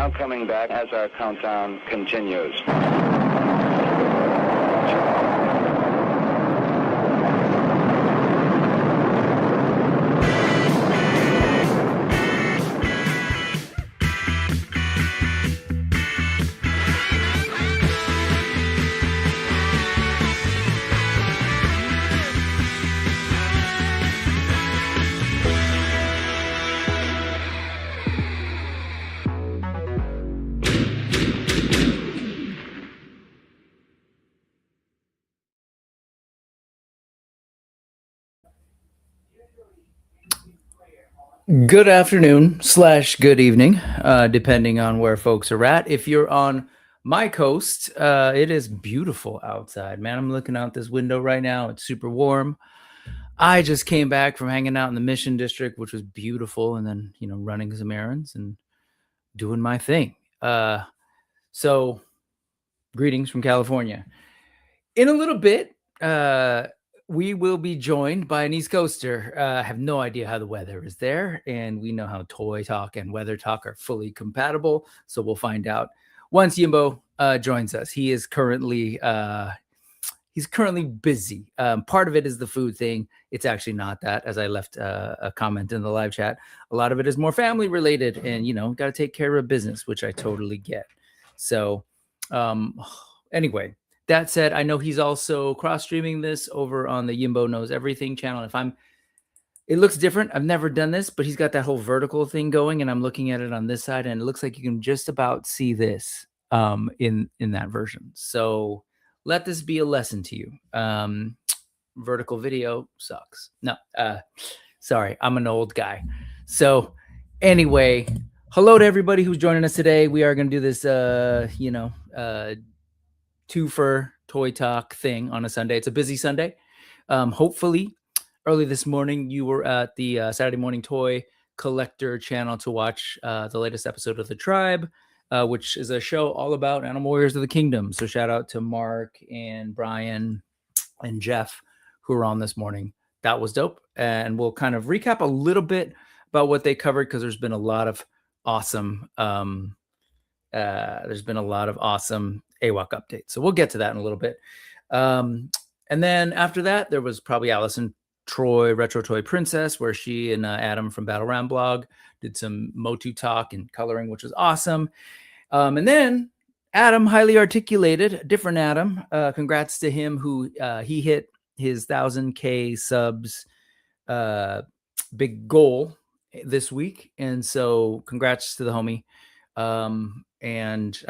now coming back as our countdown continues. Good afternoon / good evening, depending on where folks are at. If you're on my coast, it is beautiful outside, man. I'm looking out this window right now. It's super warm. I just came back from hanging out in the Mission District, which was beautiful, and then, running some errands and doing my thing. So greetings from California. In a little bit, we will be joined by an East Coaster. I have no idea how the weather is there, and we know how toy talk and weather talk are fully compatible. So we'll find out once Yimbo joins us. He is currently busy. Part of it is the food thing. It's actually not that, as I left a comment in the live chat. A lot of it is more family related, and got to take care of business, which I totally get. So anyway. That said, I know he's also cross-streaming this over on the Yimbo Knows Everything channel. It looks different. I've never done this, but he's got that whole vertical thing going, and I'm looking at it on this side, and it looks like you can just about see this in that version. So let this be a lesson to you. Vertical video sucks. No, sorry, I'm an old guy. So anyway, hello to everybody who's joining us today. We are going to do this, twofer toy talk thing on a Sunday. It's a busy Sunday. Hopefully, early this morning, you were at the Saturday Morning Toy Collector channel to watch the latest episode of The Tribe, which is a show all about Animal Warriors of the Kingdom. So shout out to Mark and Brian and Jeff who were on this morning. That was dope. And we'll kind of recap a little bit about what they covered, because there's been a lot of awesome AWOC updates. So we'll get to that in a little bit. And then after that, there was probably Allison Troy, Retro Toy Princess, where she and Adam from Battle Ram blog did some Motu talk and coloring, which was awesome. And then Adam, highly articulated, different Adam. Congrats to him who he hit his 1,000K subs big goal this week. And so congrats to the homie. And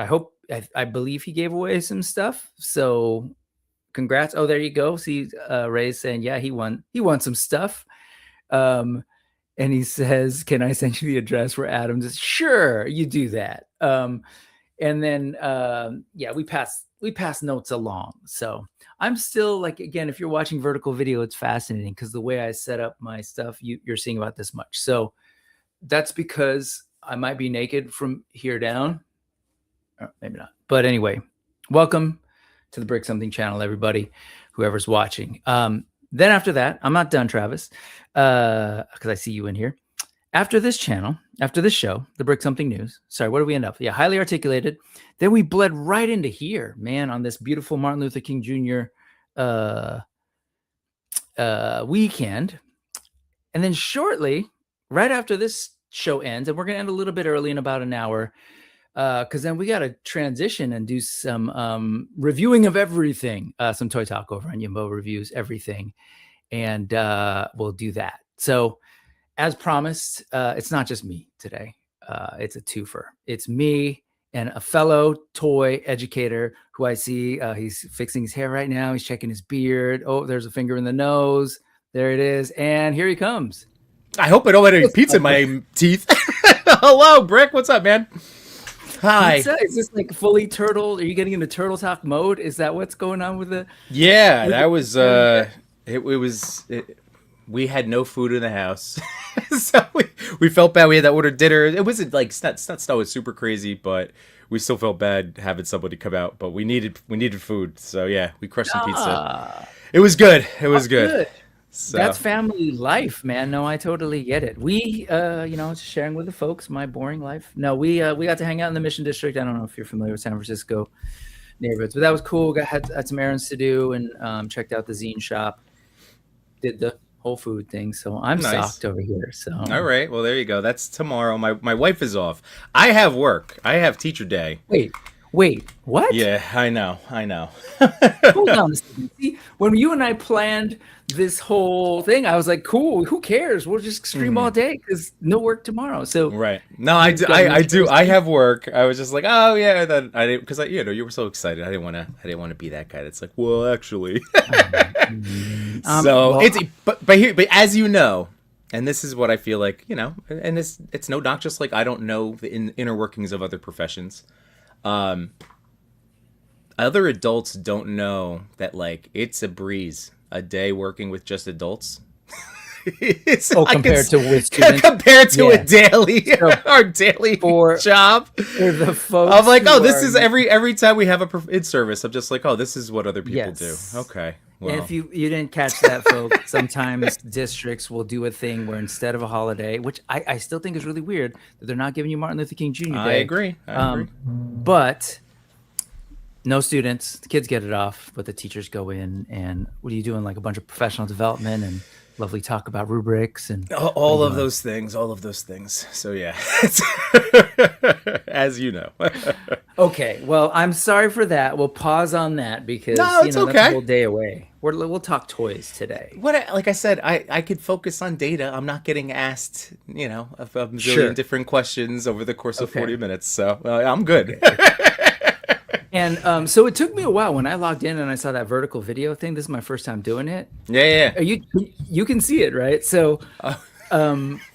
I believe he gave away some stuff. So congrats. Oh, there you go. See, Ray's saying, yeah, he won some stuff. And he says, can I send you the address where Adam's is? Sure, you do that. And then, we pass notes along. So I'm still again, if you're watching vertical video, it's fascinating because the way I set up my stuff, you're seeing about this much. So that's because I might be naked from here down. Oh, maybe not. But anyway, welcome to the Brick.Something channel, everybody, whoever's watching. Then after that, I'm not done, Travis, because I see you in here. After this channel, after this show, the Brick.Something news. Sorry, where do we end up? Yeah, highly articulated. Then we bled right into here, man, on this beautiful Martin Luther King Jr. Weekend. And then shortly, right after this show ends, and we're going to end a little bit early in about an hour, because then we got to transition and do some reviewing of everything, some toy talk over on Yimbo Reviews Everything, and we'll do that. So as promised, it's not just me today. It's a twofer. It's me and a fellow toy educator who I see. He's fixing his hair right now. He's checking his beard. Oh, there's a finger in the nose. There it is. And here he comes. I hope I don't have any pizza in my teeth. Hello, Brick. What's up, man? Hi. Pizza? Is this fully turtle? Are you getting into turtle talk mode? Is that what's going on with the? Yeah, that was. We had no food in the house, so we felt bad. We had to order dinner. It wasn't it's not stuff was super crazy, but we still felt bad having somebody come out. But we needed food, so yeah, we crushed some pizza. It was good. It was good. So That's family life, man. No, I totally get it. We, just sharing with the folks my boring life. No, we got to hang out in the Mission District. I don't know if you're familiar with San Francisco neighborhoods, but that was cool. Had some errands to do and checked out the zine shop. Did the Whole Food thing, so I'm nice. stocked over here. So All right, well there you go. That's tomorrow. My wife is off. I have work. I have teacher day. Wait, what? Yeah, I know. Hold on a second. See, when you and I planned this whole thing, I was like, cool, who cares? We'll just stream all day because no work tomorrow. So right. No, I do. I have work. I was just like, oh yeah, then I didn't because you were so excited. I didn't want to be that guy. It's like, well, actually. But as you know, and this is what I feel like, and it's no knock, just like I don't know the inner workings of other professions. Other adults don't know that like it's a breeze a day working with just adults. Compared to with students, a daily job for the folks. I'm like, this is every time we have a in service. I'm just like, this is what other people do. Okay. Well. And if you didn't catch that, folks, sometimes districts will do a thing where instead of a holiday, which I still think is really weird, that they're not giving you Martin Luther King Jr. Day. I agree. But no students, the kids get it off, but the teachers go in and what are you doing? Like a bunch of professional development and lovely talk about rubrics and all of those things. So yeah, as you know. Okay, well, I'm sorry for that. We'll pause on that because it's okay. That's a whole day away. We'll talk toys today. Like I said, I could focus on data. I'm not getting asked, a million different questions over the course of 40 minutes. So I'm good. Okay. And so it took me a while when I logged in and I saw that vertical video thing. This is my first time doing it. Yeah. You can see it, right? So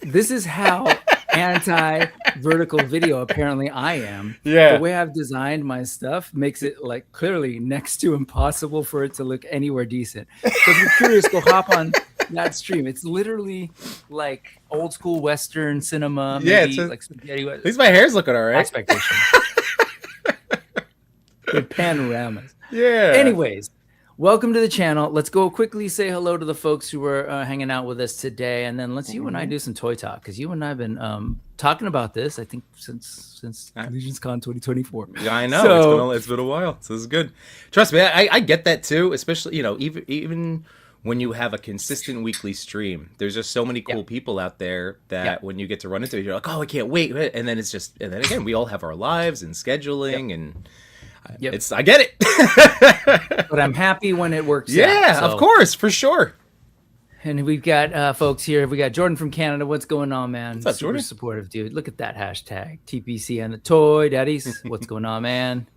this is how anti-vertical video apparently I am. Yeah. The way I've designed my stuff makes it like clearly next to impossible for it to look anywhere decent. So if you're curious, go hop on that stream. It's literally like old school Western cinema. Maybe, like spaghetti. At least my hair's looking all right. Expectation. With panoramas. Yeah. Anyways, welcome to the channel. Let's go quickly say hello to the folks who are hanging out with us today, and then let's you and I do some toy talk because you and I have been talking about this. I think since Legion's Con 2024. Yeah, I know. So, it's been a while. So this is good. Trust me, I get that too. Especially even when you have a consistent weekly stream, there's just so many cool people out there that when you get to run into it, you're like, I can't wait. And then and then again, we all have our lives and scheduling and. I get it. But I'm happy when it works out. Yeah, of course, for sure. And we've got folks here. We got Jordan from Canada. What's going on, man? What's up, Jordan? Super supportive, dude. Look at that hashtag. TPC and the Toy Daddies. What's going on, man?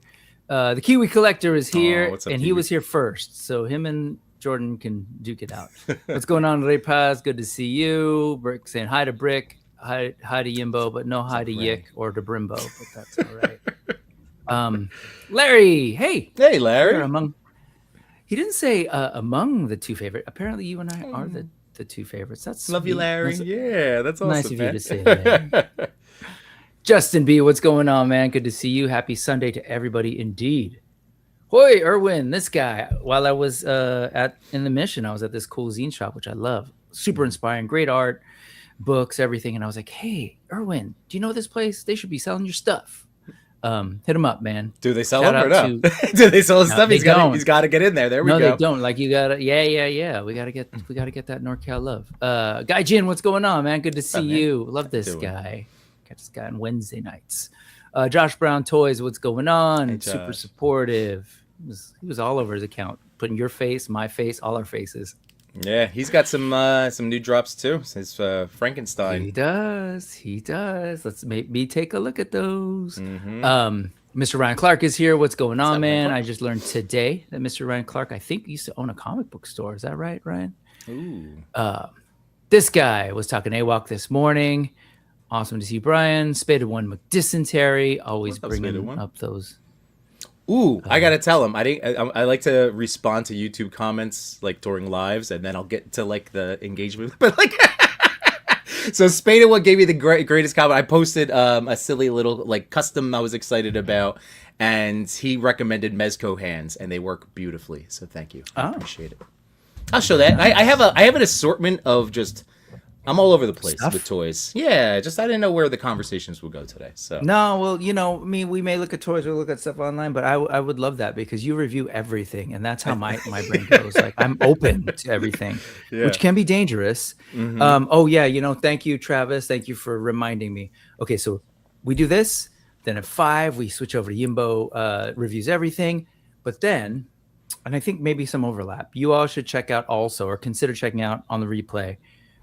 The Kiwi Collector is here, and Kiwi? he was here first. So him and Jordan can duke it out. What's going on, Ray Paz? Good to see you. Brick saying hi to Brick. Hi to Yimbo, but no hi to Yick or to Brimbo, but that's all right. Larry, hey Larry. He didn't say among the two favorite. Apparently you and I are the two favorites. That's love sweet. you, Larry. That's awesome. Nice of you to say that. Justin B, what's going on, man? Good to see you. Happy Sunday to everybody indeed. Hoi, Erwin, this guy. While I was in the mission, I was at this cool zine shop, which I love. Super inspiring, great art, books, everything. And I was like, hey, Erwin, do you know this place? They should be selling your stuff. Hit him up, man. Do they sell him or no? Do they sell his stuff? He's got to get in there. There we go. No, they don't. Like you gotta, yeah. We gotta get that NorCal love. Guy Jin, what's going on, man? Good to see you. Love this guy. Got this guy on Wednesday nights. Josh Brown Toys, what's going on? Hey, super supportive. He was all over his account, putting your face, my face, all our faces. Yeah, he's got some new drops too. His Frankenstein. He does. Let's maybe take a look at those. Mm-hmm. Mr. Ryan Clark is here. What's going on, man? I just learned today that Mr. Ryan Clark, I think, used to own a comic book store. Is that right, Ryan? Ooh. This guy was talking AWOC this morning. Awesome to see Brian. Spaded One McDysentery. Always bringing up those. Ooh, I gotta tell him. I like to respond to YouTube comments like during lives, and then I'll get to like the engagement. But like, so Spaded One gave me the greatest comment. I posted a silly little like custom I was excited about, and he recommended Mezco hands, and they work beautifully. So thank you. I appreciate it. I'll show that. I have an assortment of just. I'm all over the place Stuff? with toys. Yeah, just I didn't know where the conversations would go today. So No, well, I mean, we may look at toys, we look at stuff online, but I would love that because you review everything, and that's how my brain goes. Like I'm open to everything, yeah. which can be dangerous. Oh yeah, thank you, Travis. Thank you for reminding me. Okay, so we do this, then at 5 we switch over to Yimbo reviews everything, but then, and I think maybe some overlap. You all should check out also, or consider checking out on the replay.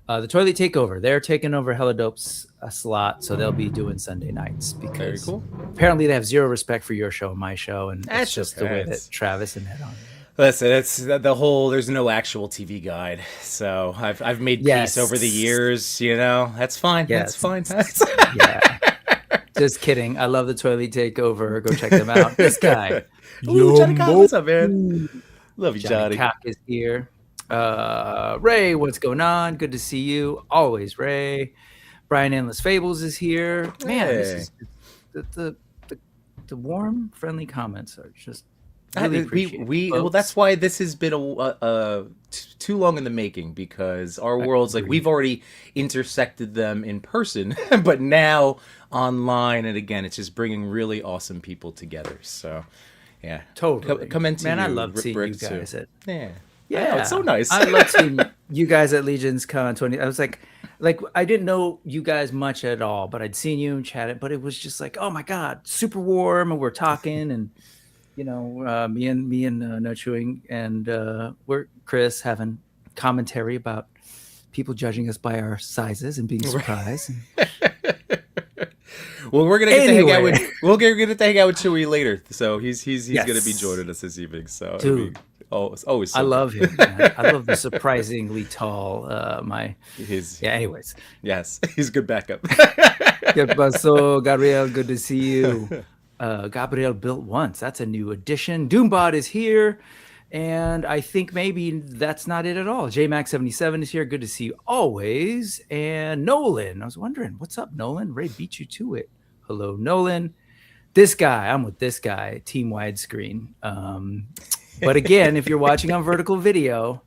The Toilet Takeover. They're taking over Hella Dope's slot, so they'll be doing Sunday nights very because cool. apparently they have zero respect for your show and my show, and That's it's just okay. the way that Travis and Ed on. Listen, it's the whole. There's no actual TV guide, so I've made peace over the years. That's fine. Yes. That's fine. Yeah. Just kidding. I love the Toilet Takeover. Go check them out. This guy. Ooh, Johnny Cobb, what's up, man? Love you, Johnny. Cock is here. Ray, what's going on? Good to see you. Always, Ray. Brian Endless Fables is here. Man, Hey. this is the warm, friendly comments are just really appreciated. Well, that's why this has been too long in the making, because our worlds, like, we've already intersected them in person, but now online, and again, it's just bringing really awesome people together. So, yeah, Totally. Come into Man, I you, love seeing Brick, you guys too. at. Yeah, I know, it's so nice. I love seeing you guys at Legion's Con 20. I was like I didn't know you guys much at all, but I'd seen you and chatted. But it was just like, oh my god, super warm, and we're talking, and me and No Chewing, and we're Chris having commentary about people judging us by our sizes and being surprised. Well, we're gonna get to hang out with Chewy later, so he's gonna be joining us this evening. So dude. Always. So I love him. Man. I love the surprisingly tall. Anyways. Yes, he's good backup. ¿Qué pasó, Gabriel? Good to see you. Gabriel built once. That's a new addition. Doombot is here, and I think maybe that's not it at all. JMax77 is here. Good to see you always. And Nolan. I was wondering, what's up, Nolan? Ray beat you to it. Hello, Nolan. This guy. I'm with this guy. Team widescreen. But again, if you're watching on vertical video,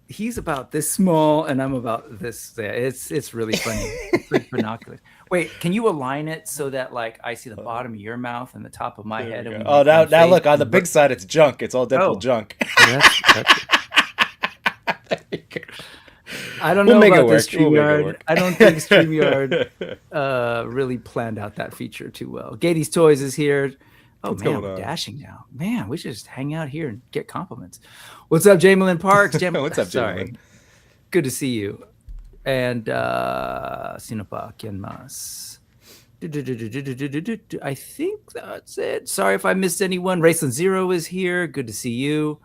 he's about this small and I'm about this. It's really funny. It's like binoculars. Wait, can you align it so that like I see the bottom of your mouth and the top of my head? And now look, on the big side, it's junk. It's all Deadpool junk. That's I don't know about this StreamYard. I don't think StreamYard really planned out that feature too well. Gatey's Toys is here. Oh, man, we're dashing now. Man, we should just hang out here and get compliments. What's up, Jamelin Parks? What's up, Jamelin? Good to see you. And Sinopa Kenmas. I think that's it. Sorry if I missed anyone. Raceland Zero is here. Good to see you.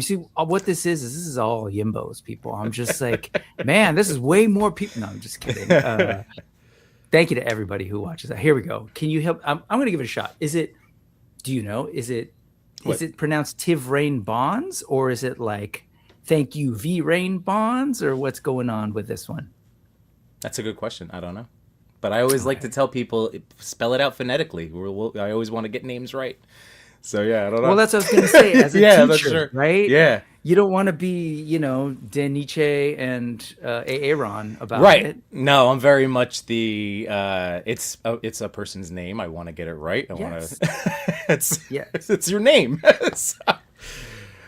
See, what this is all Yimbos, people. I'm just like, man, this is way more people. No, I'm just kidding. Thank you to everybody who watches that. Here we go. Can you help? I'm going to give it a shot. Do you know? Is it pronounced Tiv Rain Bonds, or is it like thank you V Rain Bonds, or what's going on with this one? That's a good question. I don't know, but I always like to tell people spell it out phonetically. I always want to get names right. So yeah, I don't know. Well, that's what I was going to say. As a yeah, teacher, that's true. Right? Yeah. You don't want to be, De Nietzsche and Aaron about it. No, I'm very much the it's a person's name. I want to get it right. I want to. It's your name.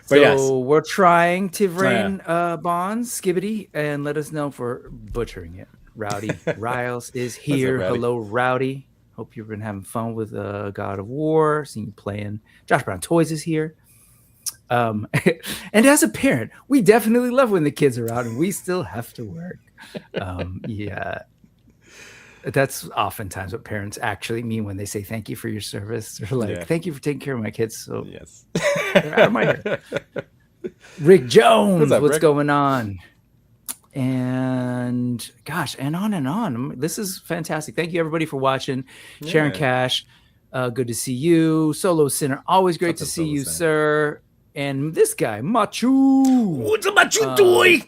So we're trying Tivrain Bonds, Skibbity, and let us know if we're butchering it. Rowdy Riles is here. Rowdy? Hello, Rowdy. Hope you've been having fun with God of War. Seen you playing. Josh Brown Toys is here. And as a parent, we definitely love when the kids are out and we still have to work. Yeah. That's oftentimes what parents actually mean when they say thank you for your service. They're like, thank you for taking care of my kids. So yes. They're out of my hair. Rick Jones, what's up, what's Rick? Going on? And gosh, and on and on. This is fantastic. Thank you everybody for watching. Sharon Cash, good to see you. Solo Sinner, always great to see you, sir. And this guy, Machu. What's a Machu toy?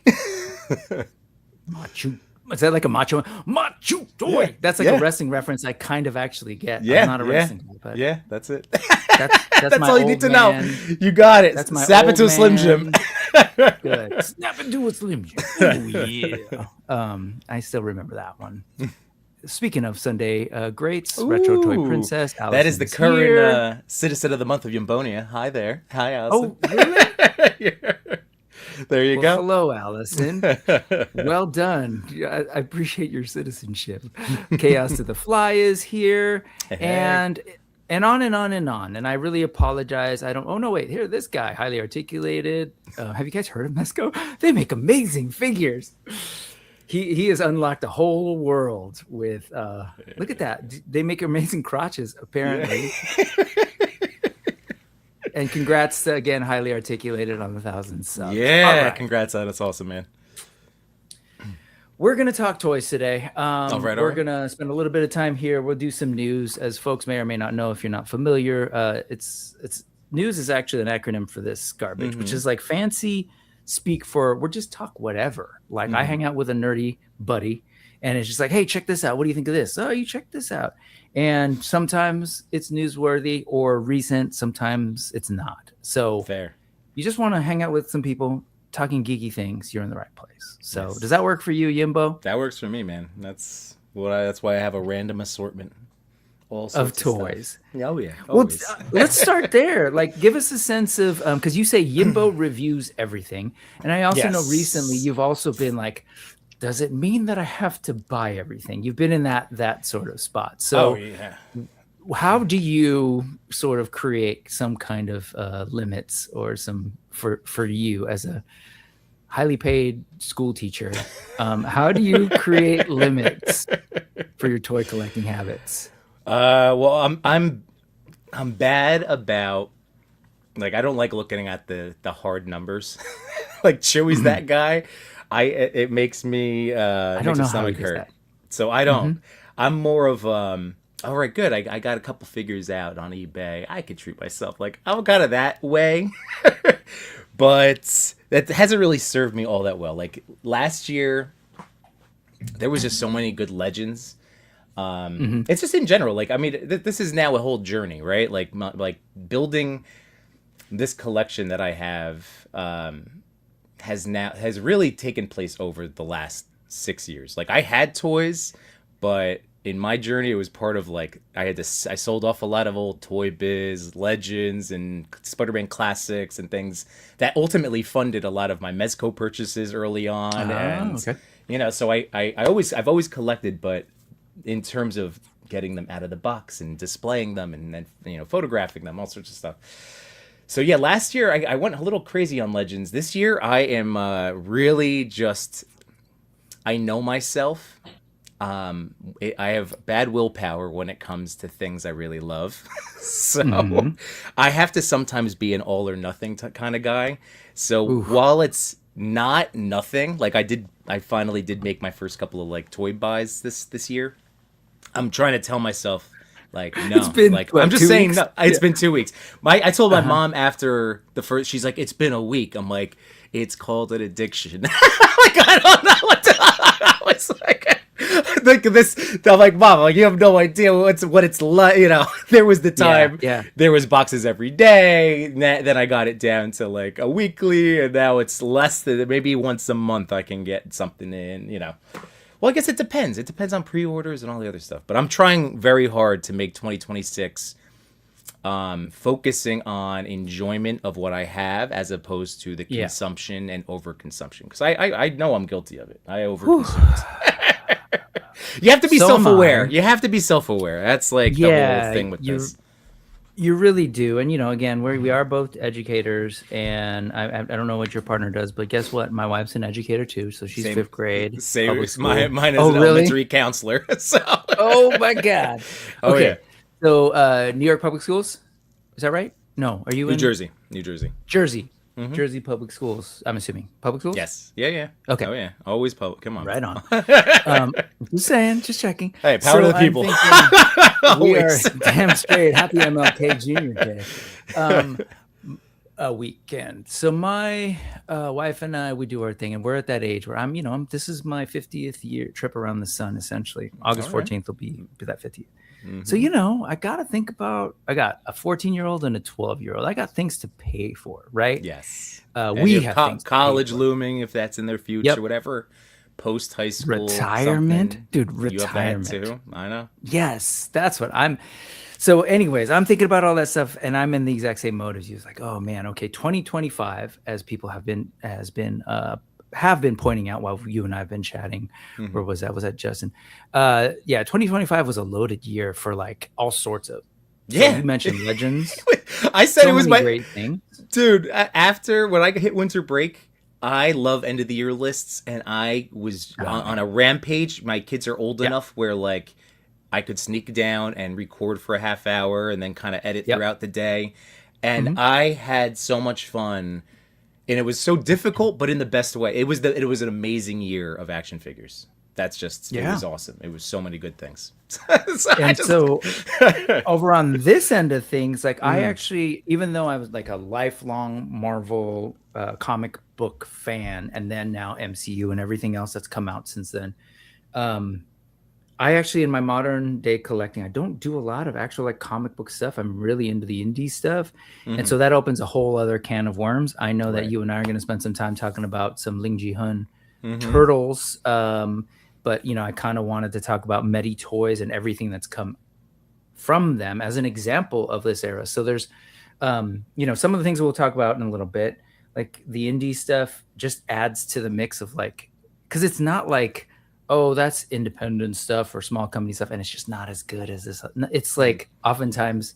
Is that like a macho toy? Yeah, That's like a wrestling reference I kind of actually get. Yeah, I'm not a wrestling guy, but yeah, that's it. that's my all you old need to man. know. You got it. That's my Snap old into a Slim Jim. Good. Snap into a Slim Jim. Oh, yeah. I still remember that one. Speaking of Sunday greats, Retro Toy Princess. Allison that is the current citizen of the month of Yumbonia. Hi there. Hi, Allison. Oh, really? Yeah. There you go. Hello, Allison. Well done. I appreciate your citizenship. Chaos to the Fly is here, and on and on and on. And I really apologize. I don't. Oh no, wait. Here, this guy, highly articulated. Have you guys heard of Mesco? They make amazing figures. He has unlocked a whole world with. Look at that. They make amazing crotches, apparently. Yeah. And congrats to, again, highly articulated on 1,000 subs. Yeah, right. Congrats on it. It's awesome, man. We're going to talk toys today. We're going to spend a little bit of time here. We'll do some news. As folks may or may not know, if you're not familiar, it's news is actually an acronym for this garbage, which is like fancy speak for we'll just talk whatever. Like I hang out with a nerdy buddy, and it's just like, hey, check this out. What do you think of this? Oh, you check this out. And sometimes it's newsworthy or recent. Sometimes it's not. So fair. You just want to hang out with some people talking geeky things. You're in the right place. So does that work for you, Yimbo? That works for me, man. That's why I have a random assortment of toys. Oh yeah. Well, let's start there. Like, give us a sense of because you say Yimbo reviews everything, and I also know recently you've also been like, does it mean that I have to buy everything? You've been in that sort of spot. So how do you sort of create some kind of limits or some for you as a highly paid school teacher? How do you create limits for your toy collecting habits? Well, I'm bad about, like, I don't like looking at the hard numbers. Like Chewy's that guy. It makes me I don't know stomach hurt. That. So I don't. I'm more of all right, good. I got a couple figures out on eBay. I could treat myself. Like, I'm kind of that way. But that hasn't really served me all that well. Like last year there was just so many good legends. It's just in general, like, I mean, this is now a whole journey, right? Like building this collection that I have has really taken place over the last 6 years. Like, I had toys, but in my journey, it was part of, like, I sold off a lot of old Toy Biz Legends and Spider-Man classics and things that ultimately funded a lot of my Mezco purchases early on. You know, so I've always collected, but in terms of getting them out of the box and displaying them and then, you know, photographing them, all sorts of stuff. So yeah, last year I went a little crazy on Legends. This year I am really just, I know myself. I have bad willpower when it comes to things I really love. So I have to sometimes be an all or nothing kind of guy. So while it's not nothing, like I finally did make my first couple of like toy buys this year. I'm trying to tell myself, like, no, it's been, like, I'm just saying, weeks? no, it's been 2 weeks. I told my mom after the first, she's like, it's been a week. I'm like, it's called an addiction. Like, I don't know what to, I was like this, I'm like, Mom, like, you have no idea what it's like, you know. There was the time, there was boxes every day, then I got it down to like a weekly, and now it's less than, maybe once a month I can get something in, you know. Well, I guess it depends. It depends on pre-orders and all the other stuff. But I'm trying very hard to make 2026 focusing on enjoyment of what I have as opposed to the consumption and overconsumption. Because I know I'm guilty of it. I overconsume. You have to be self-aware. You have to be self-aware. That's like the whole thing with this. You really do. And, you know, again, we are both educators, and I don't know what your partner does, but guess what? My wife's an educator too. So she's fifth grade. Same. Mine is an elementary counselor. So. Oh my God. Oh, okay. Yeah. So New York Public Schools, is that right? No. Are you New in? Jersey. Jersey. Jersey Public Schools, I'm assuming. Public schools? Yes. Yeah. Okay. Oh, yeah. Always public. Come on. Right on. Just saying, just checking. Hey, power to the people. We are damn straight. Happy MLK Jr. Day. a weekend. So my wife and I, we do our thing, and we're at that age where this is my 50th year trip around the sun. Essentially, August All right. 14th will be that 50th. Mhm. So I gotta think about. I got a 14-year-old and a 12-year-old. I got things to pay for, right? Yes. We you have things to pay college for. looming, if that's in their future, Yep. whatever. Post high school Retirement, something. dude. You have that Retirement. too. I know. Yes, that's what I'm. So, anyways, I'm thinking about all that stuff, and I'm in the exact same mode as you. It's like, oh man, okay, 2025, as people have been pointing out while you and I have been chatting. Mhm. Where was that? Was that Justin? Yeah, 2025 was a loaded year for like all sorts of. So Yeah. you mentioned Legends. I said So it was many my great things. dude. After when I hit winter break, I love end of the year lists, and I was on a rampage. My kids are old enough where like I could sneak down and record for a half hour and then kind of edit throughout the day. And I had so much fun, and it was so difficult, but in the best way. It was an amazing year of action figures. That's just it was awesome. It was so many good things. So over on this end of things, like I actually, even though I was like a lifelong Marvel comic book fan, and then now MCU and everything else that's come out since then, I actually, in my modern day collecting, I don't do a lot of actual like comic book stuff. I'm really into the indie stuff. And so that opens a whole other can of worms. I know that you and I are going to spend some time talking about some Ling Ji Hun turtles. But, I kind of wanted to talk about Medi toys and everything that's come from them as an example of this era. So there's, some of the things we'll talk about in a little bit, like the indie stuff just adds to the mix of like, because it's not like, oh, that's independent stuff or small company stuff, and it's just not as good as this. It's like oftentimes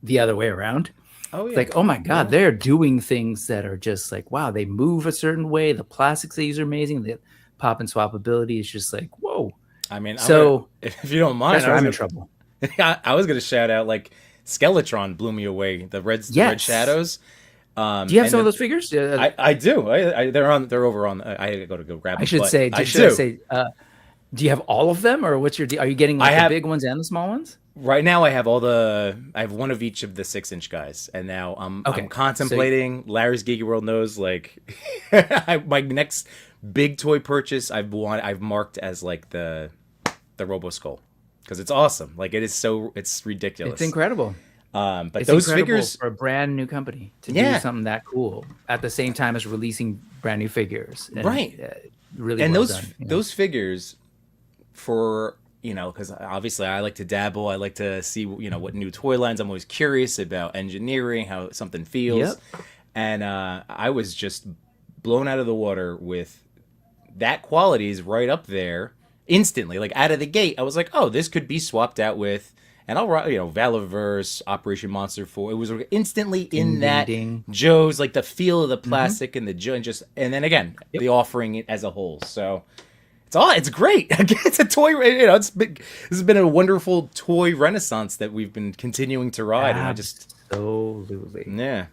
the other way around. Oh, yeah. It's like, oh my God, they're doing things that are just like, wow, they move a certain way. The plastics they use are amazing. The pop and swap ability is just like, whoa. I mean, so if you don't mind, that's where I'm in trouble. I was going to shout out like Skeletron blew me away. The red shadows. Do you have some of those figures? I do. They're over on. I gotta go grab them. I should say. Do you have all of them, or what's your? Are you getting like the big ones and the small ones? Right now, I have I have one of each of the 6-inch guys, and now I'm contemplating. Larry's Geeky World knows like my next big toy purchase. I've marked as like the Robo Skull because it's awesome. Like it's ridiculous. It's incredible. But it's those figures for a brand new company to do something that cool at the same time as releasing brand new figures, really. And those figures, for because obviously I like to dabble. I like to see what new toy lines. I'm always curious about engineering, how something feels, and I was just blown out of the water with that quality is right up there instantly. Like out of the gate, I was like, oh, this could be swapped out with. And I'll Valaverse, Operation Monster 4. It was instantly in that Joe's, like the feel of the plastic and the Joe, and then again the offering it as a whole. So it's great. It's a toy. This has been a wonderful toy renaissance that we've been continuing to ride. Absolutely. Yeah.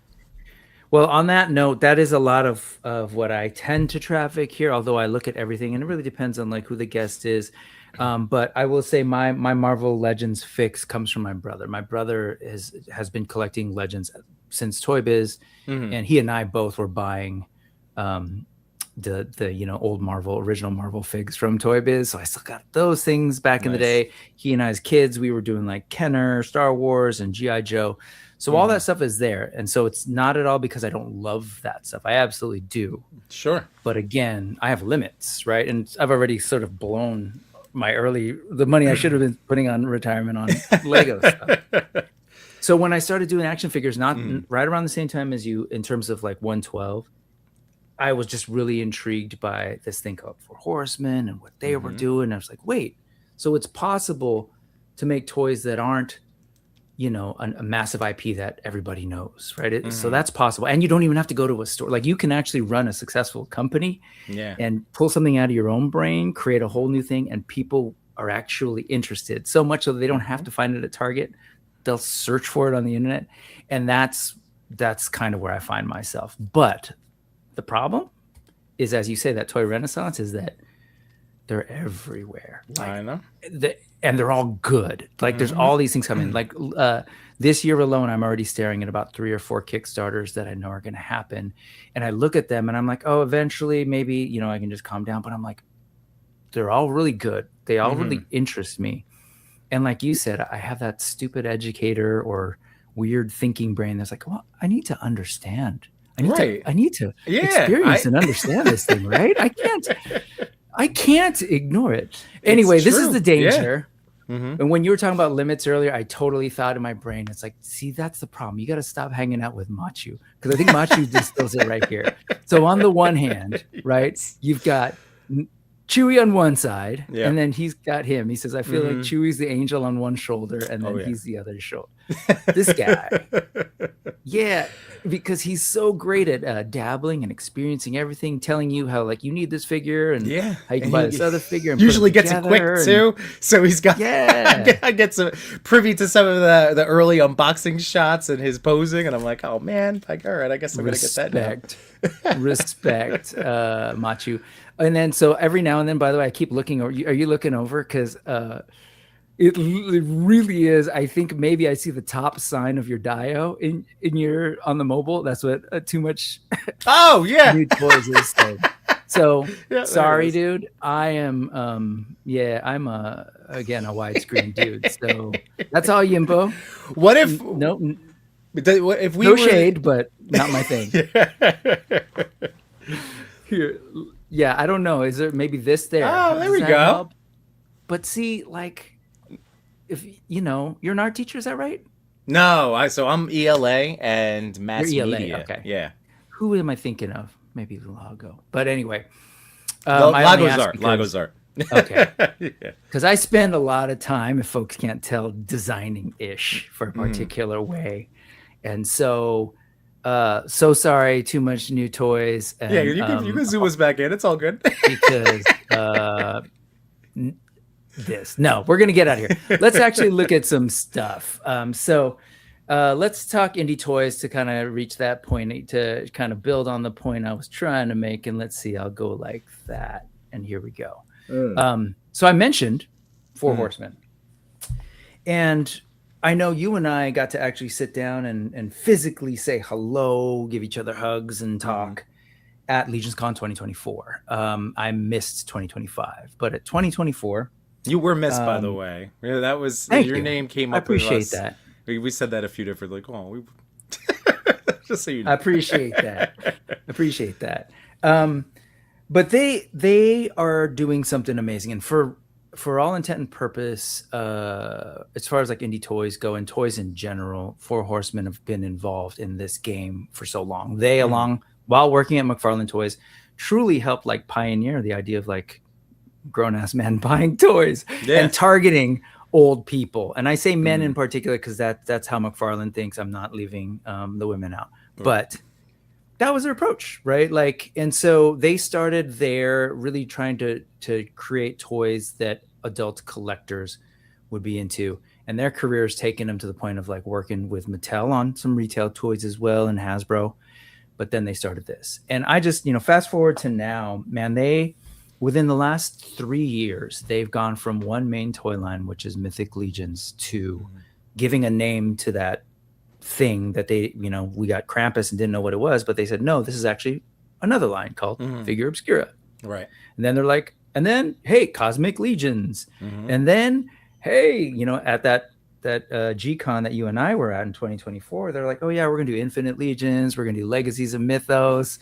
Well, on that note, that is a lot of what I tend to traffic here. Although I look at everything, and it really depends on like who the guest is. But I will say my Marvel Legends fix comes from my brother. My brother has been collecting Legends since Toy Biz, and he and I both were buying the old original Marvel figs from Toy Biz. So I still got those things back in the day. He and I as kids, we were doing like Kenner, Star Wars, and G.I. Joe. So all that stuff is there. And so it's not at all because I don't love that stuff. I absolutely do. Sure. But again, I have limits, right? And I've already sort of blown the money I should have been putting on retirement on Lego stuff. So when I started doing action figures, not right around the same time as you, in terms of like 112, I was just really intrigued by this thing called Four Horsemen and what they were doing. I was like, wait, so it's possible to make toys that aren't, a massive IP that everybody knows, right? So that's possible. And you don't even have to go to a store. Like you can actually run a successful company and pull something out of your own brain, create a whole new thing, and people are actually interested so much so they don't have to find it at Target. They'll search for it on the internet. And that's kind of where I find myself. But the problem is, as you say, that toy renaissance is that they're everywhere. Like, I know. And they're all good. Like there's all these things coming. Like this year alone, I'm already staring at about 3 or 4 Kickstarters that I know are going to happen. And I look at them and I'm like, oh, eventually maybe, you know, I can just calm down. But I'm like, they're all really good. They all really interest me. And like you said, I have that stupid educator or weird thinking brain that's like, well, I need to understand. I need to experience and understand this thing, right? I can't ignore it. Anyway, this is the danger. Yeah. And when you were talking about limits earlier, I totally thought in my brain, it's like, see, that's the problem. You got to stop hanging out with Machu, because I think Machu distills it right here. So on the one hand, right, you've got Chewie on one side, and then he's got him. He says, I feel like Chewie's the angel on one shoulder, and then he's the other shoulder. This guy. Yeah, because he's so great at dabbling and experiencing everything, telling you how like you need this figure and how you can buy this other figure. And usually gets it quick too. So he's got I get some privy to some of the early unboxing shots and his posing, and I'm like, oh man, like all right, I guess I'm gonna get that now. Respect, Machu. And then so every now and then, by the way, I keep looking over. Are you looking over? Because it really is. I think maybe I see the top sign of your Dio in your on the mobile. That's what too much. Oh yeah, new toys is. So sorry, dude. I am. I'm again a widescreen dude. So that's all, Yimbo. What if if we no shade, but not my thing. Here. Yeah, I don't know. Is there maybe this there? Oh, there we go. Help? But see, like, if you know, you're an art teacher, is that right? No, so I'm ELA and mass media. Okay. Yeah. Who am I thinking of? Maybe Lago. But anyway, Lago's art. Okay. Because I spend a lot of time, if folks can't tell, designing ish for a particular way, and so. So sorry, too much new toys. And, you can zoom us back in. It's all good. Because we're gonna get out of here. Let's actually look at some stuff. So let's talk indie toys to kind of reach that point, to kind of build on the point I was trying to make. And let's see, I'll go like that. And here we go. So I mentioned Four Horsemen, and I know you and I got to actually sit down and physically say hello, give each other hugs and talk at Legions Con 2024. I missed 2025, but at 2024, you were missed, by the way. Yeah, that was your name came up. I appreciate with us. That. We said that a few different, like, just so you know. I appreciate that. But they are doing something amazing, and for all intent and purpose, as far as like indie toys go and toys in general, Four Horsemen have been involved in this game for so long. They, while working at McFarlane Toys, truly helped like pioneer the idea of like grown-ass men buying toys and targeting old people. And I say men in particular because that's how McFarlane thinks. I'm not leaving the women out. But that was their approach, right? Like, and so they started there really trying to create toys that adult collectors would be into. And their career's taken them to the point of like working with Mattel on some retail toys as well, and Hasbro. But then they started this. And I just, fast forward to now, man, within the last 3 years, they've gone from one main toy line, which is Mythic Legions, to giving a name to that thing that they, we got Krampus and didn't know what it was, but they said, no, this is actually another line called Figure Obscura. Right. And then they're like, and then, hey, Cosmic Legions. And then, hey, at that G-Con that you and I were at in 2024, they're like, oh yeah, we're going to do Infinite Legions. We're going to do Legacies of Mythos.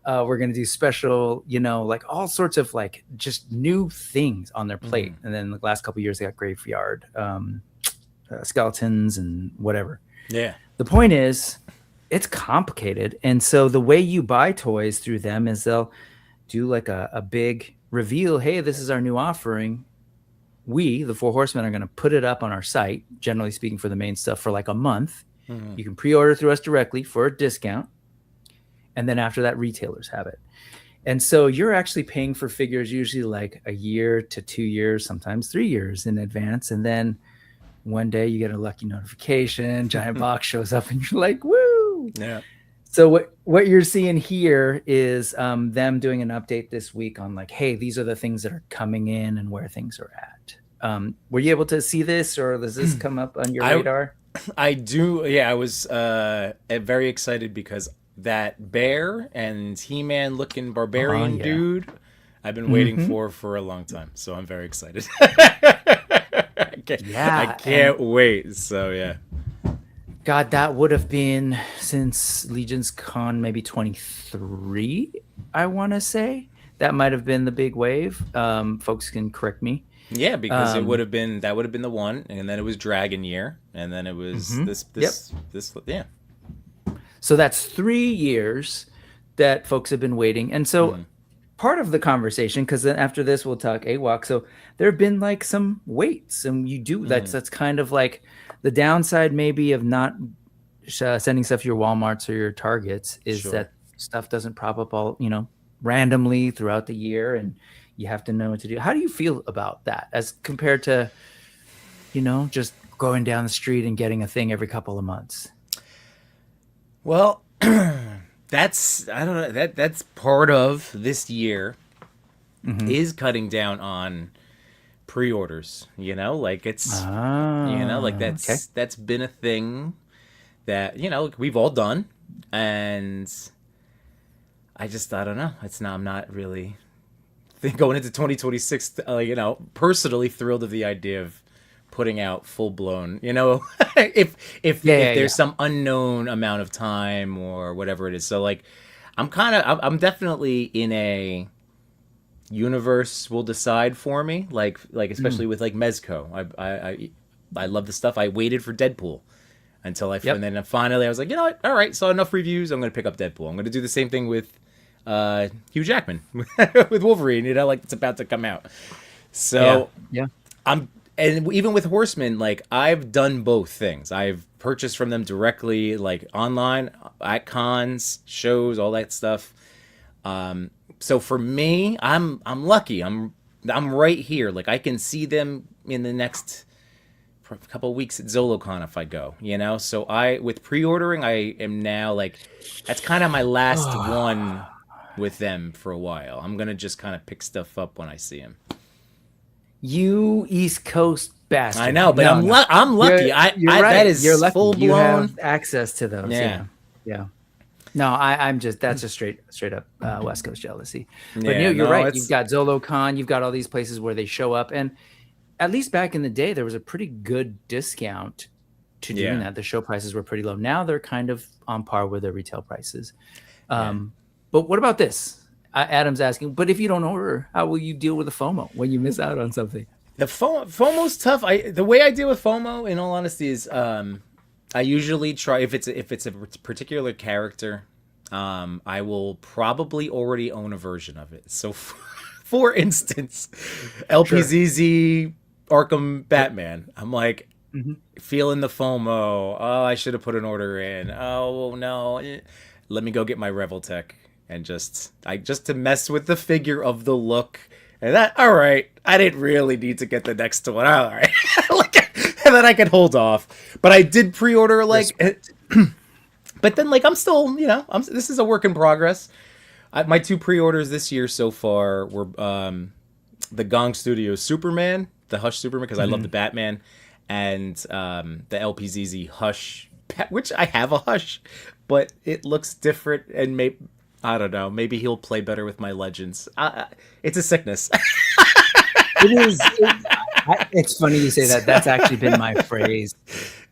We're going to do special, like all sorts of like just new things on their plate. And then the last couple of years, they got Graveyard Skeletons and whatever. Yeah. The point is, it's complicated. And so the way you buy toys through them is they'll do like a big reveal. Hey, this is our new offering. We, the Four Horsemen, are going to put it up on our site, generally speaking, for the main stuff for like a month. You can pre-order through us directly for a discount. And then after that, retailers have it. And so you're actually paying for figures usually like a year to 2 years, sometimes 3 years in advance. And then one day you get a lucky notification, giant box shows up, and you're like, woo! Yeah. So what you're seeing here is them doing an update this week on like, hey, these are the things that are coming in and where things are at. Were you able to see this, or does this come up on your radar? I do. Yeah, I was very excited because that bear and He-Man looking barbarian dude, I've been waiting for a long time. So I'm very excited. I can't wait. So yeah. God, that would have been since Legion's Con maybe 23, I want to say. That might have been the big wave. Folks can correct me. Yeah, because that would have been the one, and then it was Dragon Year, and then it was this yeah. So that's 3 years that folks have been waiting. And so part of the conversation, because then after this we'll talk AWOC. So there have been like some waits, and you do that's kind of like the downside maybe of not sending stuff to your Walmarts or your Targets is that stuff doesn't prop up all, randomly throughout the year, and you have to know what to do. How do you feel about that as compared to, just going down the street and getting a thing every couple of months? Well, that's part of this year is cutting down on pre-orders, like it's that's been a thing that we've all done, and I don't know, I'm not really going into 2026 personally thrilled of the idea of putting out full-blown if there's some unknown amount of time or whatever it is. So like I'm definitely in a universe will decide for me, like especially with like Mezco. I love the stuff. I waited for Deadpool until and then finally I was like, you know what, all right, saw enough reviews, I'm gonna pick up Deadpool. I'm gonna do the same thing with Hugh Jackman with Wolverine, it's about to come out. So and even with Horseman, like I've done both things. I've purchased from them directly, like online at cons, shows, all that stuff. So for me, I'm lucky. I'm right here. Like I can see them in the next couple of weeks at ZoloCon if I go. So with pre-ordering, I am now like that's kind of my last one with them for a while. I'm gonna just kind of pick stuff up when I see them. You East Coast bastard! I know, but I'm lucky. You're right. That is you're lucky. Full blown. You have access to those. Yeah. No, I'm just that's just straight up West Coast jealousy. But you're right. You've got ZoloCon. You've got all these places where they show up, and at least back in the day, there was a pretty good discount to doing that. The show prices were pretty low. Now they're kind of on par with their retail prices. But what about this? Adam's asking, but if you don't order, how will you deal with the FOMO when you miss out on something? The FOMO's tough. The way I deal with FOMO, in all honesty, is I usually try if it's a particular character, I will probably already own a version of it. So, for instance, LPZZ Arkham Batman, I'm like feeling the FOMO. Oh, I should have put an order in. Oh no, let me go get my Reveltech. And just to mess with the figure of the look, and all right, I didn't really need to get the next one. All right, and then I could hold off. But I did pre-order but then I'm still, this is a work in progress. My 2 pre-orders this year so far were the Gong Studios Superman, the Hush Superman, because I love the Batman, and the LPZZ Hush, which I have a Hush, but it looks different and I don't know. Maybe he'll play better with my Legends. It's a sickness. It is. It's funny you say that. That's actually been my phrase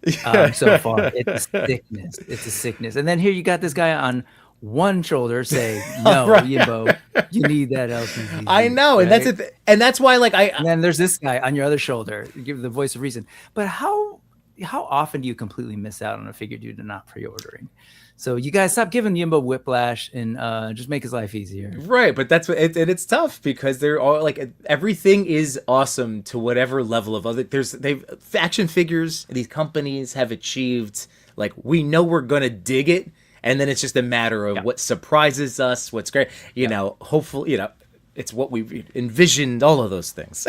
so far. It's a sickness. It's a sickness. And then here you got this guy on one shoulder say, "No, Yimbo, you need that LPZ." I know, right? And that's why And then there's this guy on your other shoulder. Give the voice of reason. But how often do you completely miss out on a figure due to not pre-ordering? So you guys stop giving Yimbo whiplash and just make his life easier. Right, but that's what it's tough because they're all everything is awesome to whatever level of other. They've action figures. These companies have achieved we know we're gonna dig it, and then it's just a matter of what surprises us, what's great. Hopefully, it's what we've envisioned. All of those things.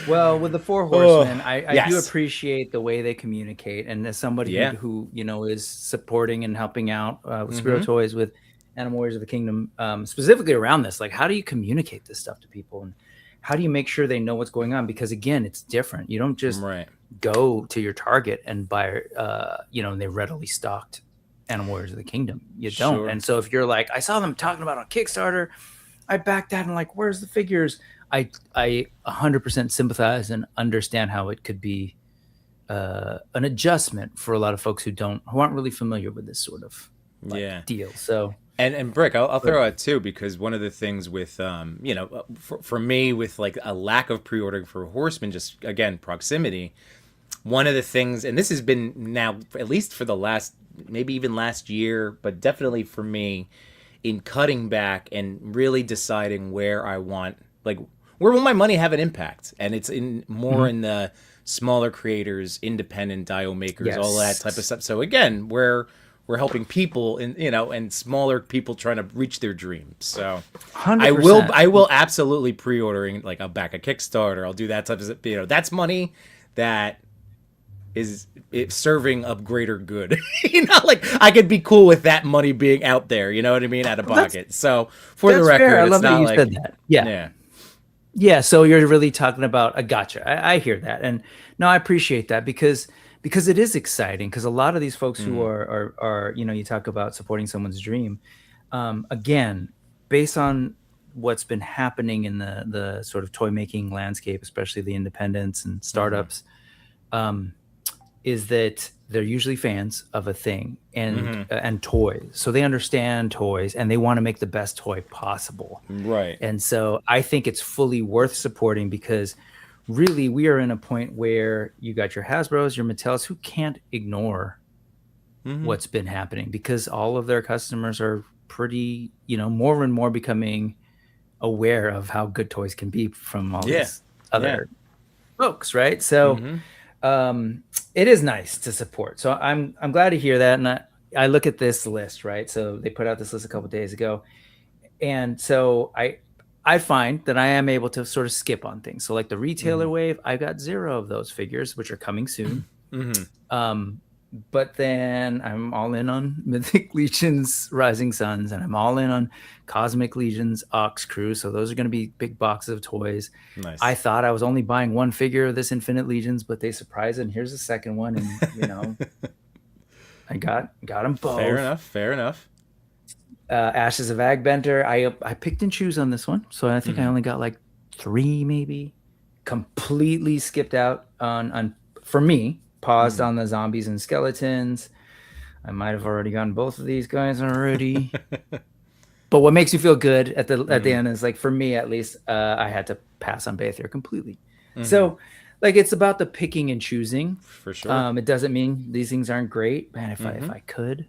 Well, with the Four Oh, Horsemen, I do yes. appreciate the way they communicate, and as somebody Yeah. who is supporting and helping out with Spiro Mm-hmm. Toys with Animal Warriors of the Kingdom, specifically around this, like how do you communicate this stuff to people, and how do you make sure they know what's going on? Because again, it's different. You don't just Right. go to your Target and buy, and they readily stocked Animal Warriors of the Kingdom. You don't. Sure. And so if you're like, I saw them talking about it on Kickstarter, I backed that and like, where's the figures? I 100% sympathize and understand how it could be an adjustment for a lot of folks who aren't really familiar with this sort of deal. So and Brick, I'll throw out too, because one of the things with for me with like a lack of pre-ordering for Horseman, just again proximity. One of the things, and this has been now at least for the last maybe even last year, but definitely for me, in cutting back and really deciding where I want, like, where will my money have an impact, and it's in more in the smaller creators, independent dial makers, all that type of stuff. So again, we're helping people and smaller people trying to reach their dreams. So 100%. I will absolutely pre-ordering, like I'll back a Kickstarter, I'll do that type of that's money that is it serving a greater good. Like I could be cool with that money being out there, you know what I mean, out of pocket. So for the record, fair. I love it's not that you like said that. Yeah. So you're really talking about a gotcha. I hear that, and no, I appreciate that because it is exciting. Because a lot of these folks who are you talk about supporting someone's dream, again, based on what's been happening in the sort of toy making landscape, especially the independents and startups, is that they're usually fans of a thing and toys. So they understand toys and they want to make the best toy possible. Right. And so I think it's fully worth supporting, because really we are in a point where you got your Hasbros, your Mattels, who can't ignore what's been happening, because all of their customers are pretty, more and more becoming aware of how good toys can be from all these other folks. Right. So, it is nice to support. So I'm glad to hear that. And I look at this list, right? So they put out this list a couple of days ago. And so I find that I am able to sort of skip on things. So like the retailer wave, I got 0 of those figures, which are coming soon. But then I'm all in on Mythic Legion's Rising Suns, and I'm all in on Cosmic Legion's Ox Crew. So those are going to be big boxes of toys. Nice. I thought I was only buying one figure of this Infinite Legions, but they surprised, and here's the second one, and I got them both. Fair enough. Ashes of Agbenter. I picked and choose on this one, so I think I only got like 3 maybe. Completely skipped out on for me. Paused on the zombies and skeletons. I might have already gotten both of these guys already. But what makes you feel good at the end is, like, for me at least, I had to pass on Baythier completely. So, like, it's about the picking and choosing. For sure. It doesn't mean these things aren't great. Man, if I could,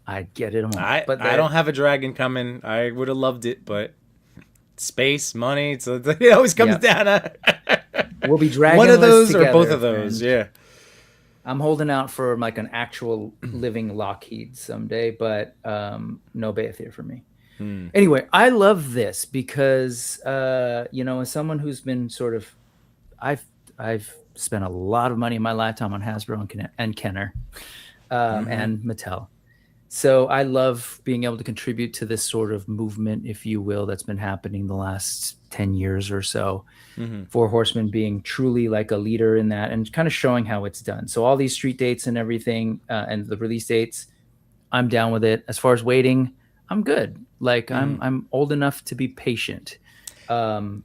I'd get it all. But I don't have a dragon coming. I would have loved it, but space, money, so it always comes down to we'll be dragging one of those together, or both of those. Yeah. I'm holding out for like an actual living Lockheed someday, but no Baythier for me. Anyway, I love this because as someone who's been sort of, I've spent a lot of money in my lifetime on Hasbro and Kenner and Mattel. So I love being able to contribute to this sort of movement, if you will, that's been happening the last 10 years or so. Four Horsemen being truly like a leader in that and kind of showing how it's done. So all these street dates and everything and the release dates, I'm down with it. As far as waiting, I'm good. Like I'm old enough to be patient. And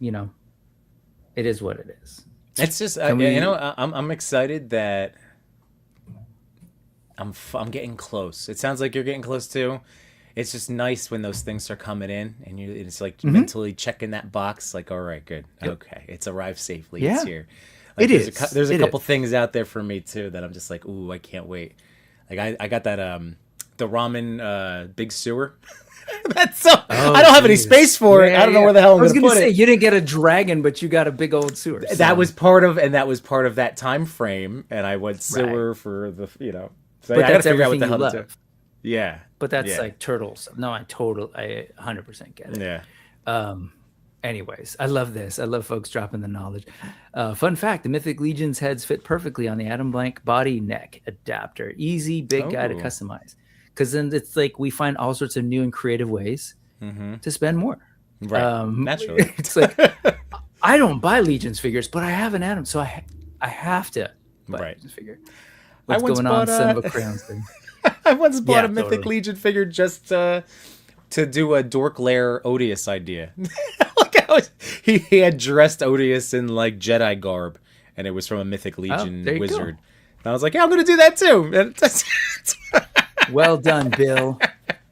it is what it is. It's just, I'm excited that I'm getting close. It sounds like you're getting close too. It's just nice when those things are coming in and it's like mentally checking that box. Like, all right, good. Yep. Okay. It's arrived safely. Yeah. It's here. Like, there's a couple is. things out there for me too that I'm just like, ooh, I can't wait. Like I got that, the ramen, big sewer. That's so, I don't have any space for it. I don't know where the hell I'm going to put it. You didn't get a dragon, but you got a big old sewer. So. That was part of that time frame. And I went sewer for the, So but I gotta figure out what the you hell love. to do. Yeah. But that's like turtles. No, I 100% get it. Yeah. Anyways, I love this. I love folks dropping the knowledge. Fun fact, the Mythic Legion's heads fit perfectly on the Adam Blank body neck adapter. Easy, big guy to customize. Because then it's like we find all sorts of new and creative ways to spend more. Right. Naturally. It's like, I don't buy Legion's figures, but I have an Adam, so I have to buy Legion's figure. What's going on, son of a crayons thing? I once bought a Mythic Legion figure just to do a Dork Lair Odious idea. He had dressed Odious in like Jedi garb, and it was from a Mythic Legion wizard. And I was like, yeah, I'm going to do that too. Well done, Bill.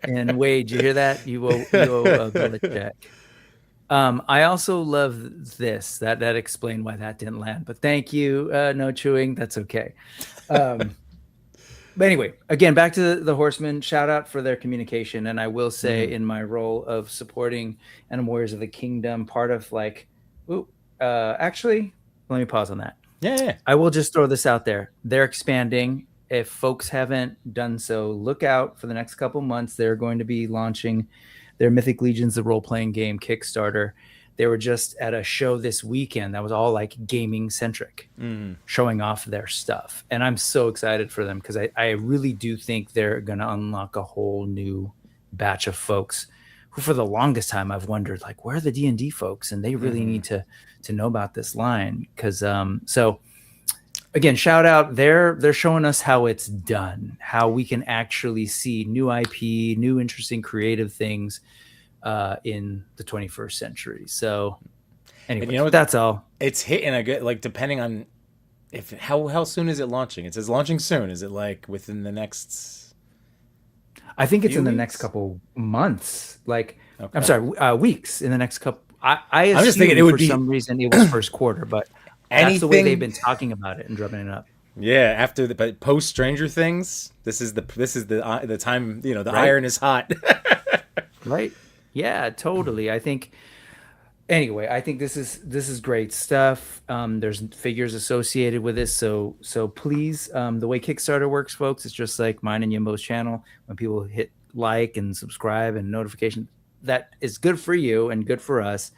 And Wade, you hear that? You owe Bill a check. I also love this. That explained why that didn't land. But thank you. No chewing. That's okay. But anyway, again, back to the Horsemen. Shout out for their communication. And I will say, in my role of supporting Animal Warriors of the Kingdom, part of like, actually, let me pause on that. Yeah. I will just throw this out there. They're expanding. If folks haven't done so, look out for the next couple months. They're going to be launching their Mythic Legions, the role-playing game Kickstarter. They were just at a show this weekend that was all like gaming centric, showing off their stuff. And I'm so excited for them because I really do think they're going to unlock a whole new batch of folks who for the longest time I've wondered, like, where are the D&D folks? And they really need to know about this line. Because so again, shout out. They're showing us how it's done, how we can actually see new IP, new interesting creative things in the 21st century. So anyway, that's all. It's hitting a good, like, depending on how soon is it launching? It says launching soon. Is it like within the next? I think it's in the next couple months. Like, I'm sorry, weeks. In the next couple. I'm just thinking it would be, for some reason it was first quarter, but that's the way they've been talking about it and drumming it up. Yeah, after but post Stranger Things, this is the time, the iron is hot. Right. Yeah, totally. I think this is great stuff. There's figures associated with this, so please, the way Kickstarter works, folks, it's just like mine and Yimbo's channel. When people hit like and subscribe and notification, that is good for you and good for us,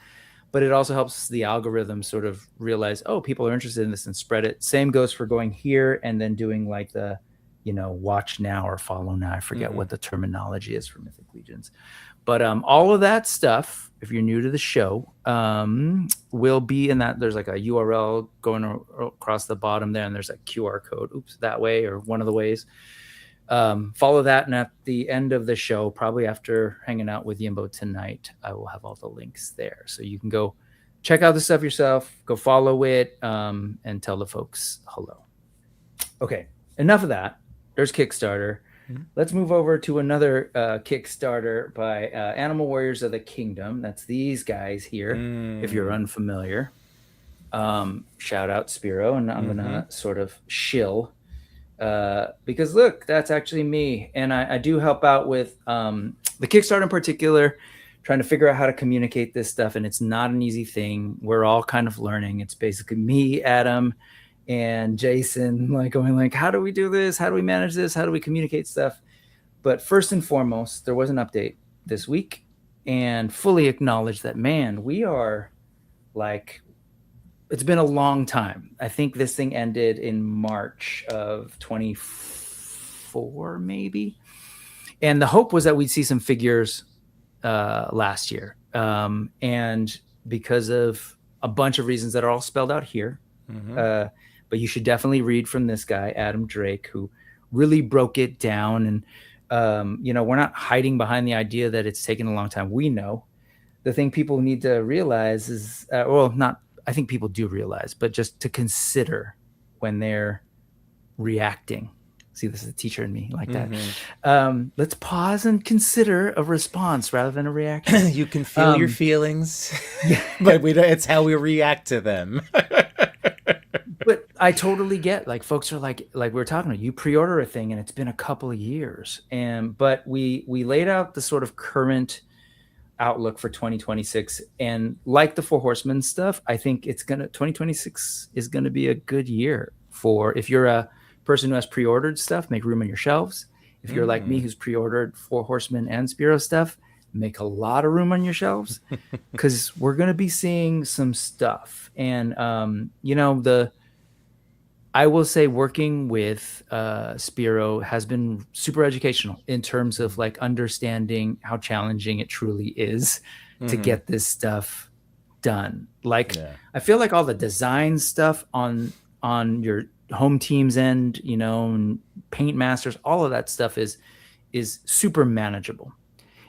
but it also helps the algorithm sort of realize, oh, people are interested in this and spread it. Same goes for going here and then doing like the, watch now or follow now. I forget what the terminology is for Mythic Legions. But all of that stuff, if you're new to the show, will be in that. There's like a URL going across the bottom there, and there's a QR code. That way, or one of the ways. Follow that, and at the end of the show, probably after hanging out with Yimbo tonight, I will have all the links there. So you can go check out the stuff yourself, go follow it, and tell the folks hello. Okay, enough of that. There's Kickstarter. Let's move over to another Kickstarter by Animal Warriors of the Kingdom. That's these guys here, if you're unfamiliar. Shout out Spiro, and I'm going to sort of shill because, look, that's actually me. And I do help out with the Kickstarter in particular, trying to figure out how to communicate this stuff. And it's not an easy thing. We're all kind of learning. It's basically me, Adam, and Jason, like going like, how do we do this? How do we manage this? How do we communicate stuff? But first and foremost, there was an update this week, and fully acknowledge that, man, we are like, it's been a long time. I think this thing ended in March of 24, maybe. And the hope was that we'd see some figures last year. And because of a bunch of reasons that are all spelled out here, but you should definitely read from this guy, Adam Drake, who really broke it down. And, we're not hiding behind the idea that it's taken a long time. We know. The thing people need to realize is, I think people do realize, but just to consider when they're reacting. See, this is a teacher in me like that. Let's pause and consider a response rather than a reaction. You can feel your feelings, but it's how we react to them. But I totally get, like, folks are like we were talking about, you pre-order a thing and it's been a couple of years. But we laid out the sort of current outlook for 2026. And like the Four Horsemen stuff, I think 2026 is going to be a good year for, if you're a person who has pre-ordered stuff, make room on your shelves. If you're like me, who's pre-ordered Four Horsemen and Spiro stuff, make a lot of room on your shelves because we're going to be seeing some stuff. And, I will say working with Spiro has been super educational in terms of like understanding how challenging it truly is to get this stuff done. Like, I feel like all the design stuff on your home team's end, and paint masters, all of that stuff is super manageable.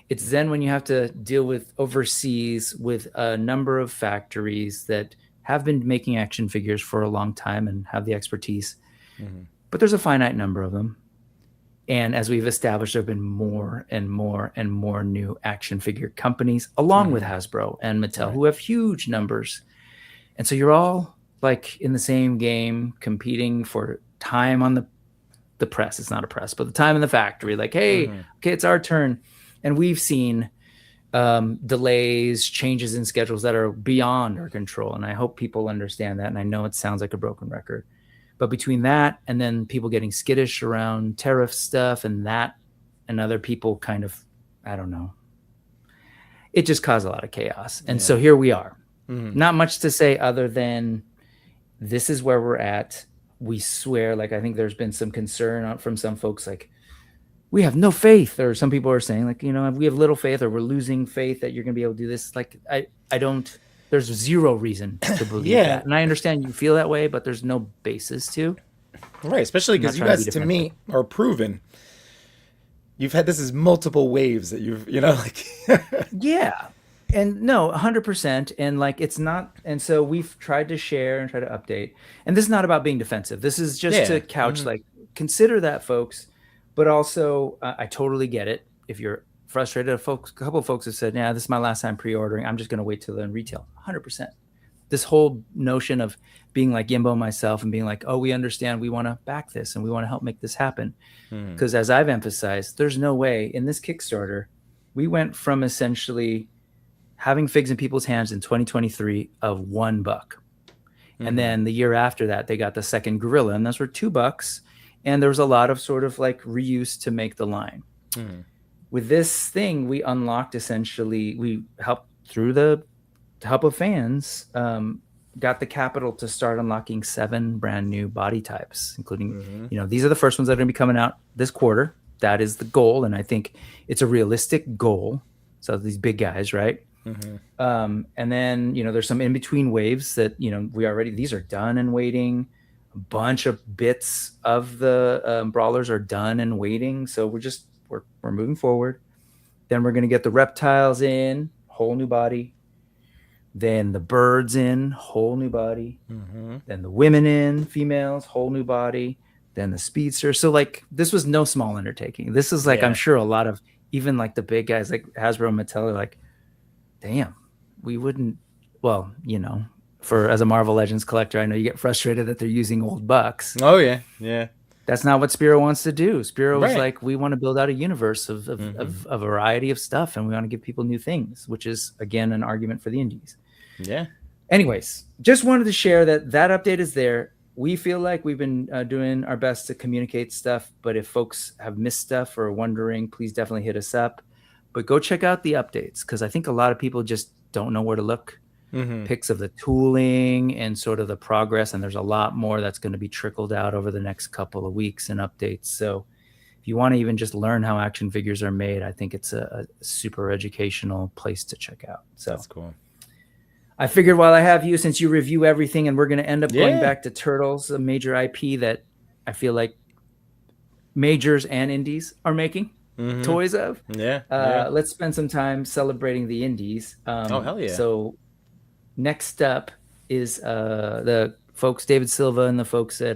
It's then when you have to deal with overseas with a number of factories that have been making action figures for a long time and have the expertise, but there's a finite number of them. And as we've established, there have been more and more and more new action figure companies, along with Hasbro and Mattel, who have huge numbers. And so you're all like in the same game, competing for time on the press. It's not a press, but the time in the factory. Like, hey, okay, it's our turn. And we've seen delays, changes in schedules that are beyond our control. And I hope people understand that. And I know it sounds like a broken record, but between that and then people getting skittish around tariff stuff and other people kind of, I don't know, it just caused a lot of chaos. And so here we are. Not much to say other than this is where we're at. We swear, like, I think there's been some concern from some folks, like, we have no faith, or some people are saying, like, we have little faith, or we're losing faith that you're going to be able to do this. Like, I don't, there's zero reason to believe that. And I understand you feel that way, but there's no basis to. Right. Especially because you guys, to me, are proven. You've had, this is multiple waves that you've, like. Yeah. And no, 100%. And like, it's not. And so we've tried to share and try to update. And this is not about being defensive. This is just to couch, like, consider that, folks. But also, I totally get it. If you're frustrated, a couple of folks have said, "Yeah, this is my last time pre-ordering. I'm just going to wait till they're in retail." 100%. This whole notion of being like Yimbo myself and being like, "Oh, we understand. We want to back this and we want to help make this happen." Because as I've emphasized, there's no way in this Kickstarter, we went from essentially having figs in people's hands in 2023 of $1. And then the year after that, they got the second gorilla, and those were $2. And there was a lot of sort of like reuse to make the line. With this thing, we unlocked, essentially, we helped through the help of fans, got the capital to start unlocking 7 brand new body types, including, these are the first ones that are going to be coming out this quarter. That is the goal. And I think it's a realistic goal. So these big guys, right? And then, there's some in-between waves that, these are done and waiting. A bunch of bits of the brawlers are done and waiting. So we're moving forward. Then we're going to get the reptiles in, whole new body. Then the birds in, whole new body. Then the women in, females, whole new body. Then the speedster. So like, this was no small undertaking. This is like, I'm sure a lot of, even like the big guys like Hasbro and Mattel are like, damn, we wouldn't, well, as a Marvel Legends collector, I know you get frustrated that they're using old bucks. Oh, yeah. That's not what Spiro wants to do. Spiro was like, we want to build out a universe of a variety of stuff, and we want to give people new things, which is, again, an argument for the indies. Yeah. Anyways, just wanted to share that update is there. We feel like we've been doing our best to communicate stuff, but if folks have missed stuff or are wondering, please definitely hit us up. But go check out the updates, because I think a lot of people just don't know where to look. Pics of the tooling and sort of the progress, and there's a lot more that's going to be trickled out over the next couple of weeks and updates. So if you want to even just learn how action figures are made, I think it's a super educational place to check out. So that's cool. I figured while I have you, since you review everything, and we're going to end up going back to Turtles, a major IP that I feel like majors and indies are making toys of. Let's spend some time celebrating the indies. Oh, hell yeah. So next up is the folks, David Silva and the folks at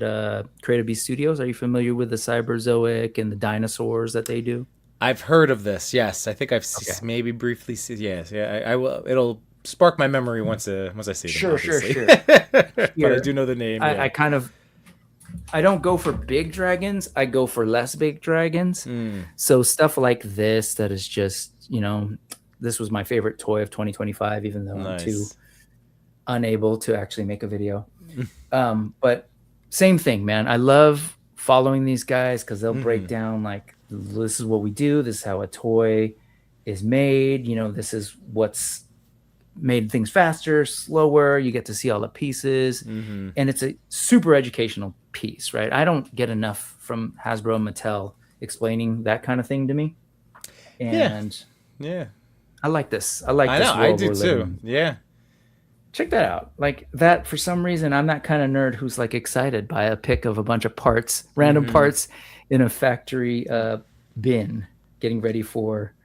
Creative Beast Studios. Are you familiar with the Cyberzoic and the dinosaurs that they do? I've heard of this. Yes, I think I've maybe briefly seen. Yes, I will. It'll spark my memory once I see them. Sure. But I do know the name. I don't go for big dragons. I go for less big dragons. So stuff like this, that is just, this was my favorite toy of 2025, even though I'm too unable to actually make a video. But same thing, man. I love following these guys because they'll break down like, this is what we do. This is how a toy is made. This is what's made things faster, slower. You get to see all the pieces, and it's a super educational piece, right? I don't get enough from Hasbro and Mattel explaining that kind of thing to me, and I like this. I like this world we're living in. Yeah. Check that out. Like that, for some reason, I'm that kind of nerd who's like excited by a pic of a bunch of parts, random parts in a factory bin, getting ready for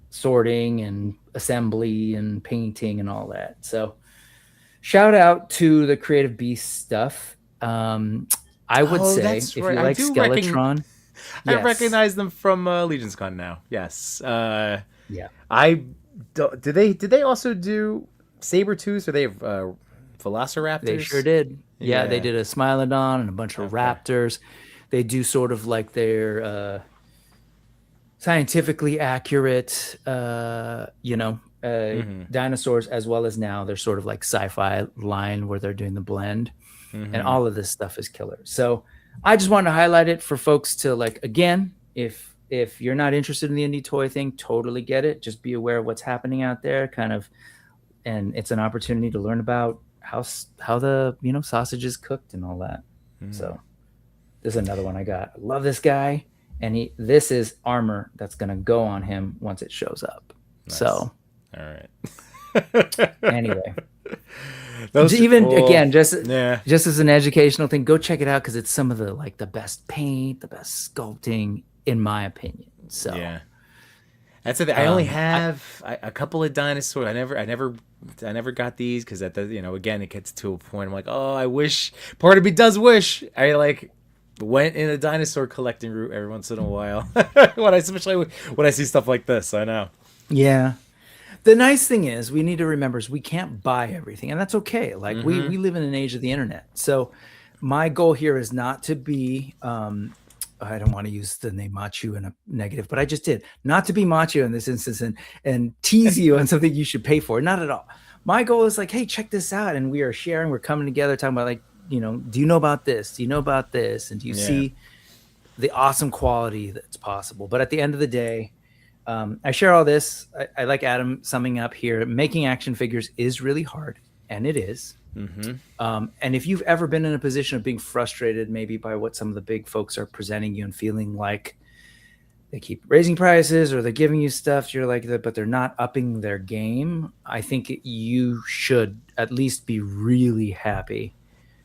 sorting and assembly and painting and all that. So shout out to the Creative Beast stuff. I would say if you like Skeletron, I recognize them from Legion's Con now. Yes. Yeah. Did they also do Sabertooths, or they have Velociraptors? They sure did. Yeah, they did a Smilodon and a bunch of raptors. They do sort of like their scientifically accurate, dinosaurs, as well as now they're sort of like sci-fi line where they're doing the blend, and all of this stuff is killer. So I just wanted to highlight it for folks to like, again, if you're not interested in the indie toy thing, totally get it. Just be aware of what's happening out there, kind of. And it's an opportunity to learn about how the sausage is cooked and all that. So this is another one I got. I love this guy, and this is armor that's gonna go on him once it shows up. Nice. So all right. Anyway, again, just as an educational thing, go check it out because it's some of the best paint, the best sculpting, in my opinion. So yeah. That's it. I only have a couple of dinosaurs. I never got these because again, it gets to a point. I'm like, oh, I wish. Part of me does wish I went in a dinosaur collecting route every once in a while. Especially when I see stuff like this, I know. Yeah. The nice thing is we need to remember is we can't buy everything, and that's okay. Like we live in an age of the internet. So my goal here is not to be. I don't want to use the name Machu in a negative, but I just did. Not to be macho in this instance and tease you on something you should pay for. Not at all. My goal is like, hey, check this out. And we are sharing, we're coming together, talking about like, do you know about this? Do you know about this? And do you see the awesome quality that's possible? But at the end of the day, I share all this. I like Adam summing up here. Making action figures is really hard, and it is. And if you've ever been in a position of being frustrated maybe by what some of the big folks are presenting you and feeling like they keep raising prices or they're giving you stuff, you're like, but they're not upping their game, I think you should at least be really happy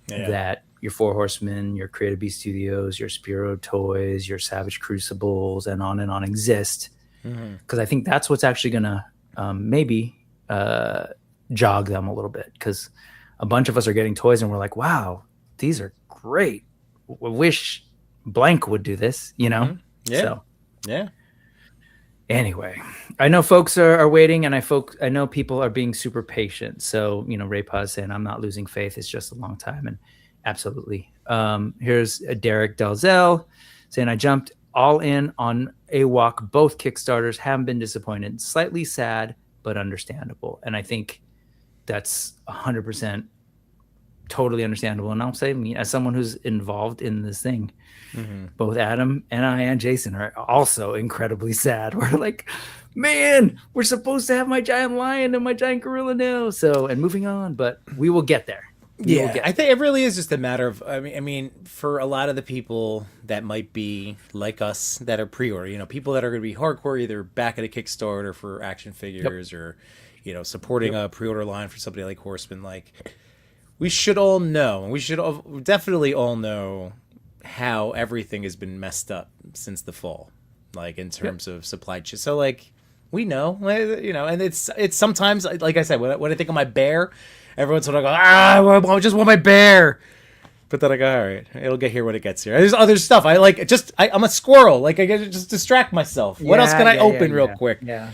that your Four Horsemen, your Creative Beast Studios, your Spiro Toys, your Savage Crucibles, and on exist. Because I think that's what's actually going to maybe jog them a little bit, because a bunch of us are getting toys and we're like, wow, these are great. I wish blank would do this, Yeah. So, yeah. Anyway, I know folks are waiting, and I know people are being super patient. So, Ray Paz saying, I'm not losing faith. It's just a long time. And absolutely. Here's Derek Dalzell saying, I jumped all in on a walk. Both Kickstarters, haven't been disappointed. Slightly sad, but understandable. And I think that's 100% totally understandable. And I'll say, as someone who's involved in this thing, both Adam and I and Jason are also incredibly sad. We're like, man, we're supposed to have my giant lion and my giant gorilla now. So, and moving on, but we will get there. I think it really is just a matter of, I mean, for a lot of the people that might be like us that are pre-order, people that are going to be hardcore, either back at a Kickstarter for action figures or, supporting a pre-order line for somebody like Horseman. Like, we should all know, and we should definitely all know how everything has been messed up since the fall, like in terms of supply chain. So like, we know, and it's sometimes, like I said, when I think of my bear, everyone's sort of go, I just want my bear. But then I go, all right, it'll get here when it gets here. There's other stuff. I'm a squirrel. Like, I get just distract myself. What else can I open real quick? Yeah.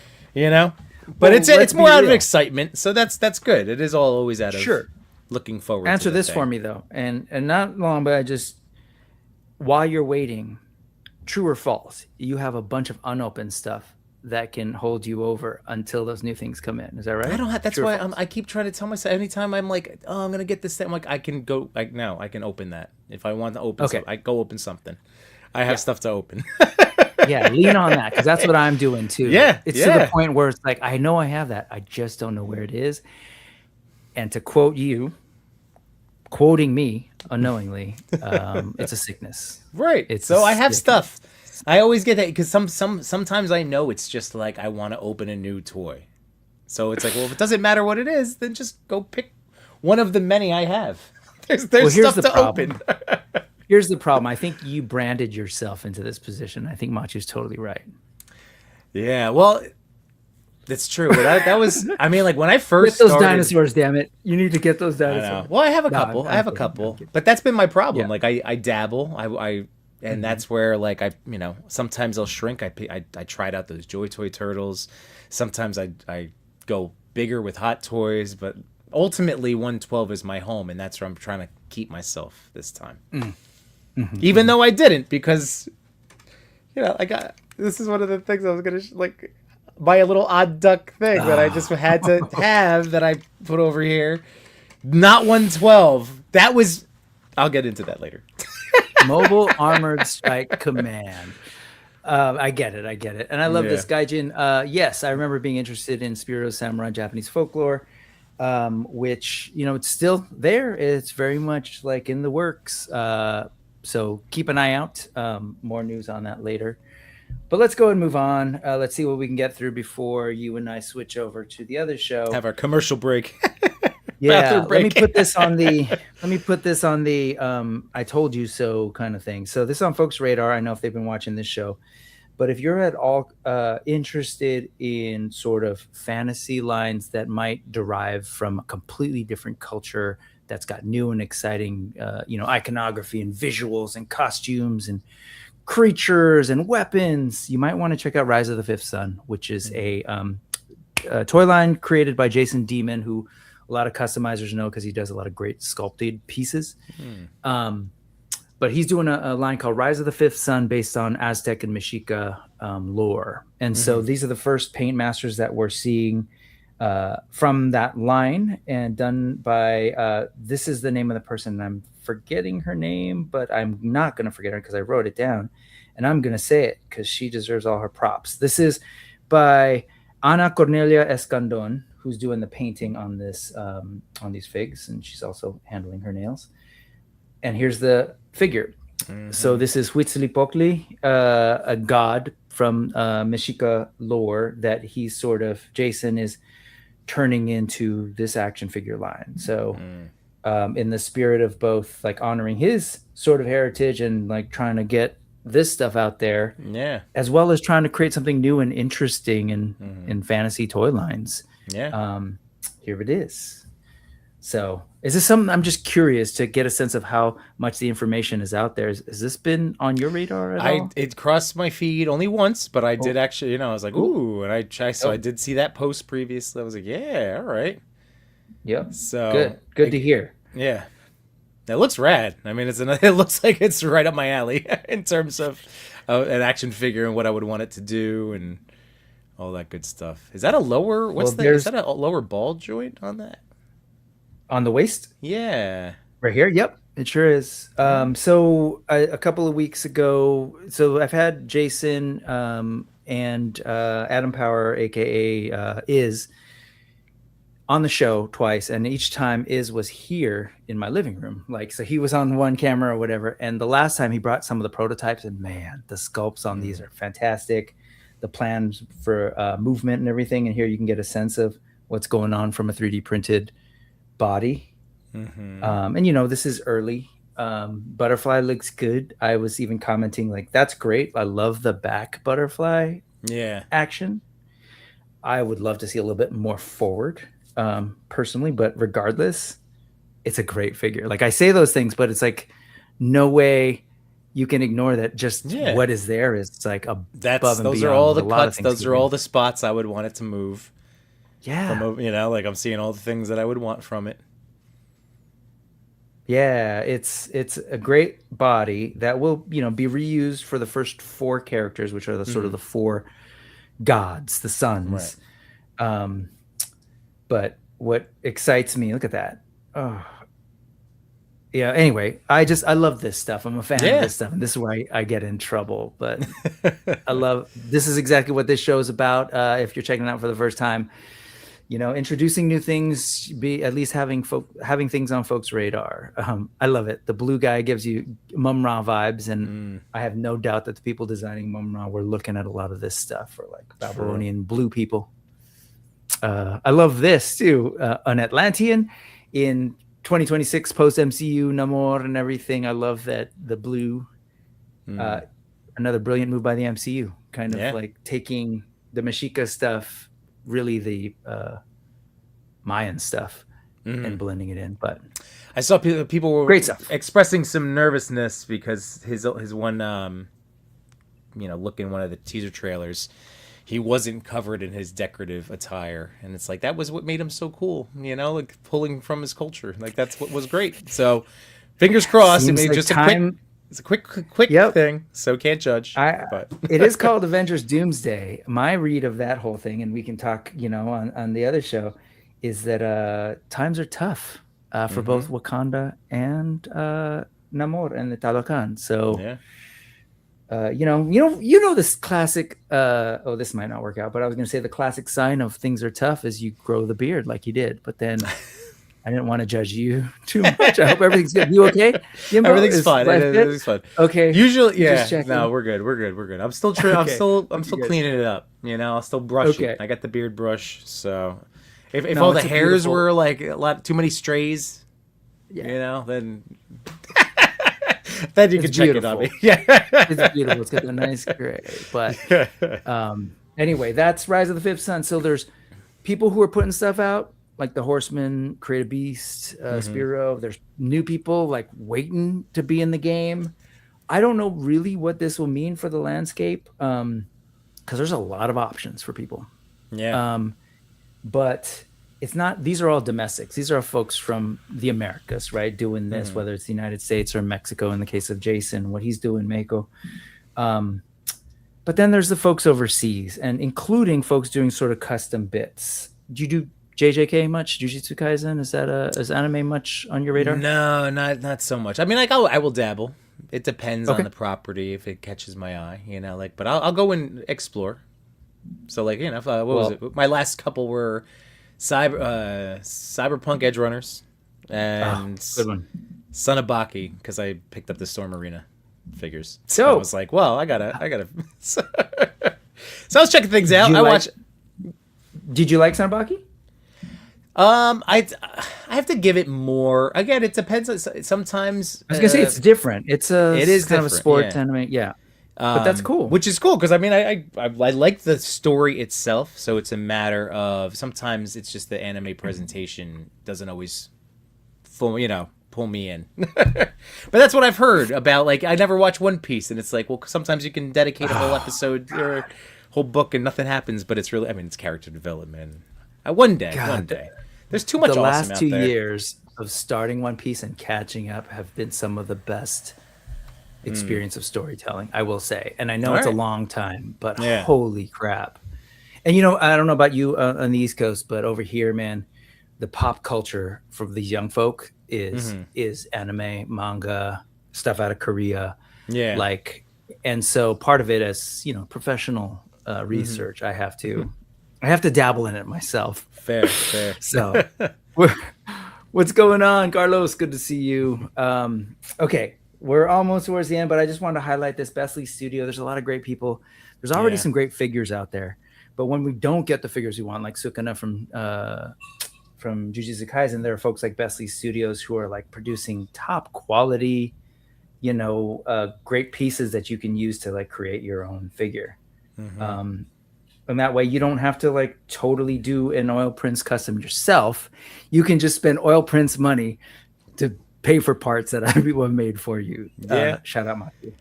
But it's more out of excitement. So that's good. It is all always out of looking forward to Answer this for me, though. And not long, but while you're waiting, true or false, you have a bunch of unopened stuff that can hold you over until those new things come in. Is that right? I don't have. That's why I keep trying to tell myself, anytime I'm like, oh, I'm gonna get this thing, I'm like, I can go. I can open that if I want to open. Okay. I go open something. I have stuff to open. Yeah, lean on that, because that's what I'm doing too. Yeah, It's to the point where it's like, I know I have that, I just don't know where it is. And to quote you, quoting me unknowingly, it's a sickness. Right. So I have stuff. I always get that because sometimes I know it's just like I want to open a new toy. So it's like, well, if it doesn't matter what it is, then just go pick one of the many I have. There's stuff to open. Here's the problem. I think you branded yourself into this position. I think Machu's totally right. Yeah, well, that's true. But that was, I mean, like when I first get those started, dinosaurs, damn it. You need to get those dinosaurs. I know. Well, I have a couple. I have a couple. But that's been my problem. Yeah. Like I dabble. And that's where like sometimes I'll shrink. I tried out those Joy Toy turtles. Sometimes I go bigger with Hot Toys, but ultimately 112 is my home, and that's where I'm trying to keep myself this time. Even though I didn't, because this is one of the things I was gonna buy a little odd duck thing that I just had to have that I put over here. Not 112. That was. I'll get into that later. Mobile Armored Strike Command. I get it. And I love this Gaijin. Yes, I remember being interested in Spirit of Samurai Japanese folklore, which, it's still there. It's very much like in the works. So keep an eye out. More news on that later. But let's go and move on. Let's see what we can get through before you and I switch over to the other show. Have our commercial break. Yeah, let me put this on the I told you so kind of thing. So this is on folks' radar. I know if they've been watching this show, but if you're at all interested in sort of fantasy lines that might derive from a completely different culture that's got new and exciting, iconography and visuals and costumes and creatures and weapons, you might want to check out Rise of the Fifth Sun, which is a toy line created by Jason Demon, who a lot of customizers know because he does a lot of great sculpted pieces. But he's doing a line called Rise of the Fifth Sun based on Aztec and Mexica lore. And so these are the first paint masters that we're seeing from that line, and done by, this is the name of the person. I'm forgetting her name, but I'm not going to forget her because I wrote it down. And I'm going to say it because she deserves all her props. This is by Ana Cornelia Escandon, who's doing the painting on this on these figs, and she's also handling her nails. And here's the figure. So this is Huitzilopochtli, a god from Mexica lore that he's sort of, Jason is turning into this action figure line. So in the spirit of both like honoring his sort of heritage and like trying to get this stuff out there, as well as trying to create something new and interesting in fantasy toy lines. Here it is. So is this something, I'm just curious to get a sense of how much the information is out there. Has this been on your radar at all? It crossed my feed only once, but I did actually, I was like, ooh, and I did see that post previously. I was like, yeah, all right. Yep. So good to hear. Yeah. It looks rad. I mean, it looks like it's right up my alley in terms of an action figure and what I would want it to do and all that good stuff. Is that a lower? Is that a lower ball joint on that? On the waist? Yeah. Right here? Yep, it sure is. So a couple of weeks ago, so I've had Jason and Adam Power, aka Iz, on the show twice, and each time Iz was here in my living room. Like, so he was on one camera or whatever, and the last time he brought some of the prototypes, and man, the sculpts on these are fantastic. The plans for movement and everything, and here you can get a sense of what's going on from a 3D printed body. And this is early. Butterfly looks good. I was even commenting like, that's great. I love the back butterfly action. I would love to see a little bit more forward, personally, but regardless, it's a great figure. Like, I say those things, but it's like no way you can ignore that. Just what is there is like above and beyond. Those are all the cuts. Those are all the spots I would want it to move. Yeah. Like I'm seeing all the things that I would want from it. Yeah, it's a great body that will, be reused for the first four characters, which are the sort of the four gods, the suns. Right. But what excites me, look at that. Oh, Yeah. Anyway, I love this stuff. I'm a fan of Yeah. this stuff, and this is where I get in trouble. But this is exactly what this show is about. If you're checking it out for the first time, introducing new things, be at least having things on folks' radar. I love it. The blue guy gives you Mum-Ra vibes, and I have no doubt that the people designing Mum-Ra were looking at a lot of this stuff for like Babylonian blue people. I love this too. An Atlantean in 2026 post MCU Namor and everything. I love that the blue. Another brilliant move by the MCU, kind of like taking the Mexica stuff, really the Mayan stuff, and blending it in. But I saw people were great stuff, expressing some nervousness because his one look in one of the teaser trailers, he wasn't covered in his decorative attire, and it's like that was what made him so cool, like pulling from his culture. Like that's what was great. So fingers crossed. Seems it made like just time. It's a quick thing, so can't judge. But It is called Avengers Doomsday. My read of that whole thing, and we can talk, on the other show, is that times are tough for both Wakanda and Namor and the Talocan. So, this classic. This might not work out, but I was going to say the classic sign of things are tough is you grow the beard like you did, but then. I didn't want to judge you too much. I hope everything's good. You okay? Jimbo? Everything's fine. Everything's fine. Okay. Usually, yeah. No, we're good. I'm still I'm still cleaning it up. I'll still brush it. I got the beard brush. So if all the hairs were like a lot too many strays, then you can check it on me. Yeah, it's beautiful. It's got a nice gray. But anyway, that's Rise of the Fifth Son. So there's people who are putting stuff out. Like the Horseman, Create a Beast, Spiro. There's new people like waiting to be in the game. I don't know really what this will mean for the landscape because there's a lot of options for people. Yeah. But it's not. These are all domestics. These are folks from the Americas, right? Doing this, whether it's the United States or Mexico. In the case of Jason, what he's doing, Mako. But then there's the folks overseas, and including folks doing sort of custom bits. Do you do JJK much? Jujutsu Kaisen? Is anime much on your radar? No, not so much. I mean, like I will dabble. It depends on the property if it catches my eye, but I'll go and explore. So like, what was it? My last couple were Cyberpunk Edge Runners and good one. Sunabaki because I picked up the Storm Arena figures. So I was like, well, I gotta. So I was checking things out. Did you like Sunabaki? I have to give it more. Again, it depends. Sometimes I was gonna say it's different. It is kind of a sports anime, but that's cool. Which is cool because I mean, I like the story itself. So it's a matter of sometimes it's just the anime presentation doesn't always pull me in. But that's what I've heard about. Like I never watch One Piece, and it's like, well, sometimes you can dedicate a whole episode or whole book and nothing happens, but it's really, I mean, it's character development. One day. There's too much. The awesome last 2 out there. years of starting One Piece and catching up have been some of the best experience of storytelling, I will say. And I know it's a long time, but holy crap! And I don't know about you on the East Coast, but over here, man, the pop culture for these young folk is anime, manga, stuff out of Korea. Yeah. And so part of it as professional research, I have to dabble in it myself. Fair. So, what's going on, Carlos? Good to see you. Okay, we're almost towards the end, but I just wanted to highlight this Besley Studio. There's a lot of great people. There's already some great figures out there, but when we don't get the figures we want, like Sukuna from Jujutsu Kaisen, there are folks like Besley Studios who are like producing top quality, great pieces that you can use to like create your own figure. And that way you don't have to like totally do an oil prints custom yourself. You can just spend oil prints money to pay for parts that everyone made for you. Shout out Matthew.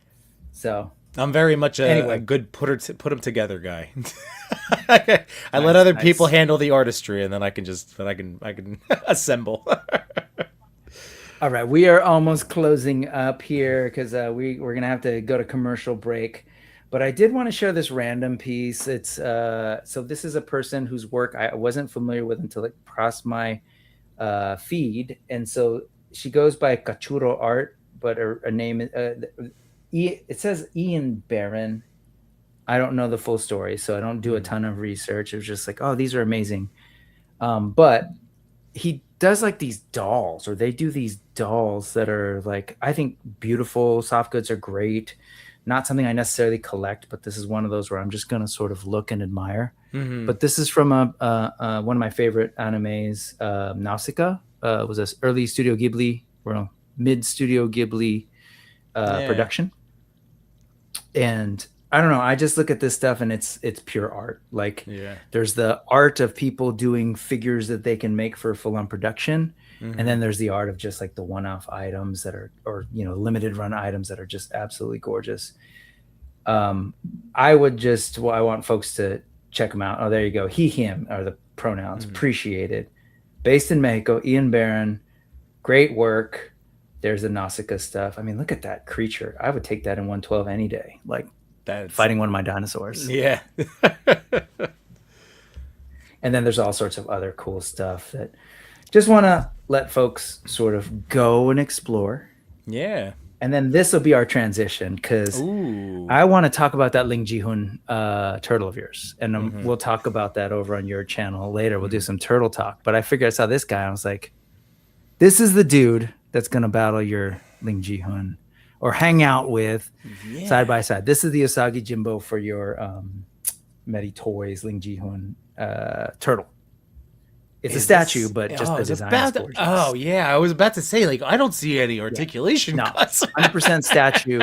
So I'm very much a good put them together guy. I let other people handle the artistry, and then I can assemble. All right, we are almost closing up here because we're gonna have to go to commercial break. But I did want to share this random piece. It's so this is a person whose work I wasn't familiar with until it crossed my feed, and so she goes by Kachuro Art, but her name it says Ian Barron. I don't know the full story, so I don't do a ton of research. It was just like, oh, these are amazing. But he does like these dolls, or they do these dolls that are like, I think beautiful. Soft goods are great. Not something I necessarily collect, but this is one of those where I'm just going to sort of look and admire. But this is from one of my favorite animes, Nausicaa. Was this early Studio Ghibli, or mid Studio Ghibli production. And I don't know, I just look at this stuff and it's pure art. Like there's the art of people doing figures that they can make for full-on production. And then there's the art of just like the one-off items that are, or limited run items that are just absolutely gorgeous. I want folks to check them out. Oh, there you go. He, him are the pronouns. Appreciated. Based in Mexico, Ian Barron. Great work. There's the Nausicaa stuff. I mean, look at that creature. I would take that in 112 any day. Like fighting one of my dinosaurs. Yeah. And then there's all sorts of other cool stuff that just want to let folks sort of go and explore. Yeah. And then this will be our transition, because I want to talk about that Ling Ji-hoon turtle of yours. And we'll talk about that over on your channel later. We'll do some turtle talk. But I figured I saw this guy. I was like, this is the dude that's going to battle your Ling Ji-hoon or hang out with side by side. This is the Usagi Jimbo for your Medi Toys Ling Ji-hoon turtle. It's a statue, but just the design is gorgeous. Oh, yeah. I was about to say, like, I don't see any articulation. No, 100% statue.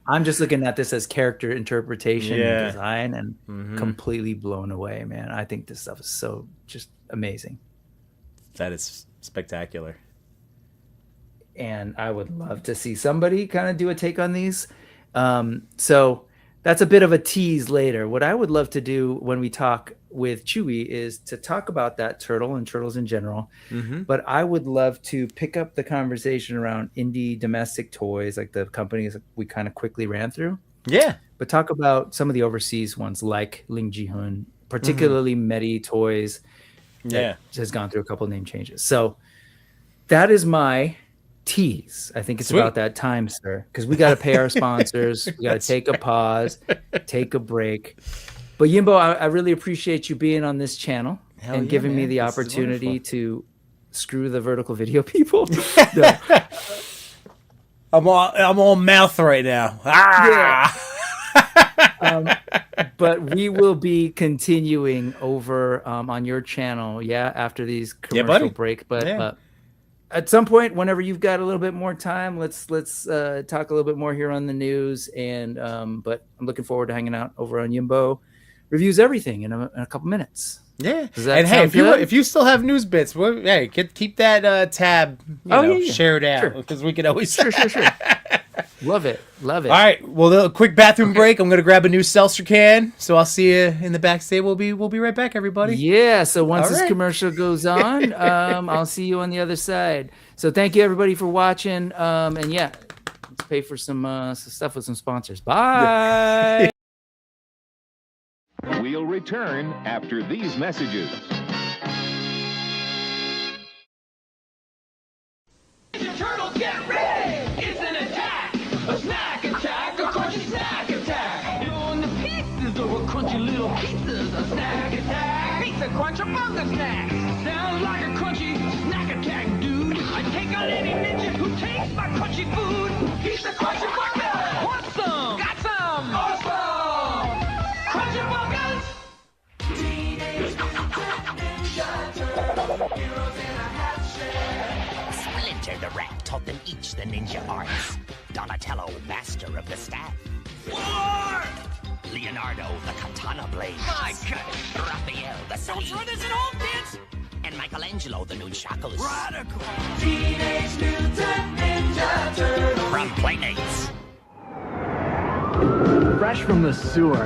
I'm just looking at this as character interpretation and design, and completely blown away, man. I think this stuff is so just amazing. That is spectacular. And I would love to see somebody kind of do a take on these. So that's a bit of a tease later. What I would love to do when we talk with Chewy is to talk about that turtle and turtles in general. But I would love to pick up the conversation around indie domestic toys, like the companies we kind of quickly ran through. Yeah. But talk about some of the overseas ones like Ling Ji-hoon, particularly Medi Toys. That has gone through a couple of name changes. So that is my tease. I think it's about that time, sir, because we got to pay our sponsors. We got to take a pause, take a break. But Yimbo, I really appreciate you being on this channel and giving me the opportunity to screw the vertical video people. No. I'm all mouth right now. But we will be continuing over on your channel, after these commercial break. But at some point, whenever you've got a little bit more time, let's talk a little bit more here on the news. And but I'm looking forward to hanging out over on Yimbo Reviews Everything in a couple minutes. Yeah. And hey, if you still have news bits, hey, keep that tab shared out, because we can always sure. Love it. All right. Well, a quick bathroom break. I'm gonna grab a new seltzer can. So I'll see you in the backstage. We'll be right back, everybody. Yeah. So once this commercial goes on, I'll see you on the other side. So thank you everybody for watching. And let's pay for some stuff with some sponsors. Bye. We'll return after these messages. Turtles, get ready! It's an attack! A snack attack! A crunchy snack attack! On the pieces of a crunchy little pieces! A snack attack! Pizza crunch a burger snack! Sounds like a crunchy snack attack, dude! I take on any ninja who takes my crunchy food! Pizza crunchy burger! Want some? Got some! Awesome! Crunchy burgers! Teenage Mutant Ninja Turtles, heroes in a half shell. Splinter the Rat taught them each the ninja arts. Donatello, master of the staff. War! Leonardo, the katana blade. My God! Raphael, the Don't sleeve. throw this at home, kids! And Michelangelo, the nunchakus. Radical! Teenage Mutant Ninja Turtles! From Playmates. Fresh from the sewer.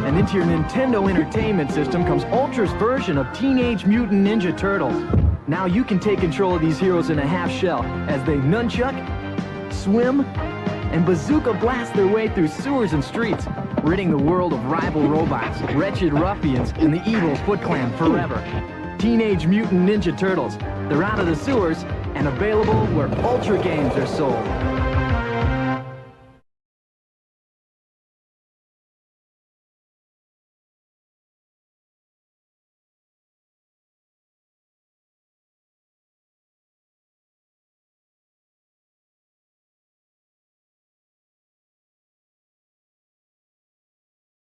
And into your Nintendo Entertainment System comes Ultra's version of Teenage Mutant Ninja Turtles. Now you can take control of these heroes in a half shell as they nunchuck, swim, and bazooka blast their way through sewers and streets, ridding the world of rival robots, wretched ruffians, and the evil Foot Clan forever. Teenage Mutant Ninja Turtles. They're out of the sewers, and and available where Ultra games are sold.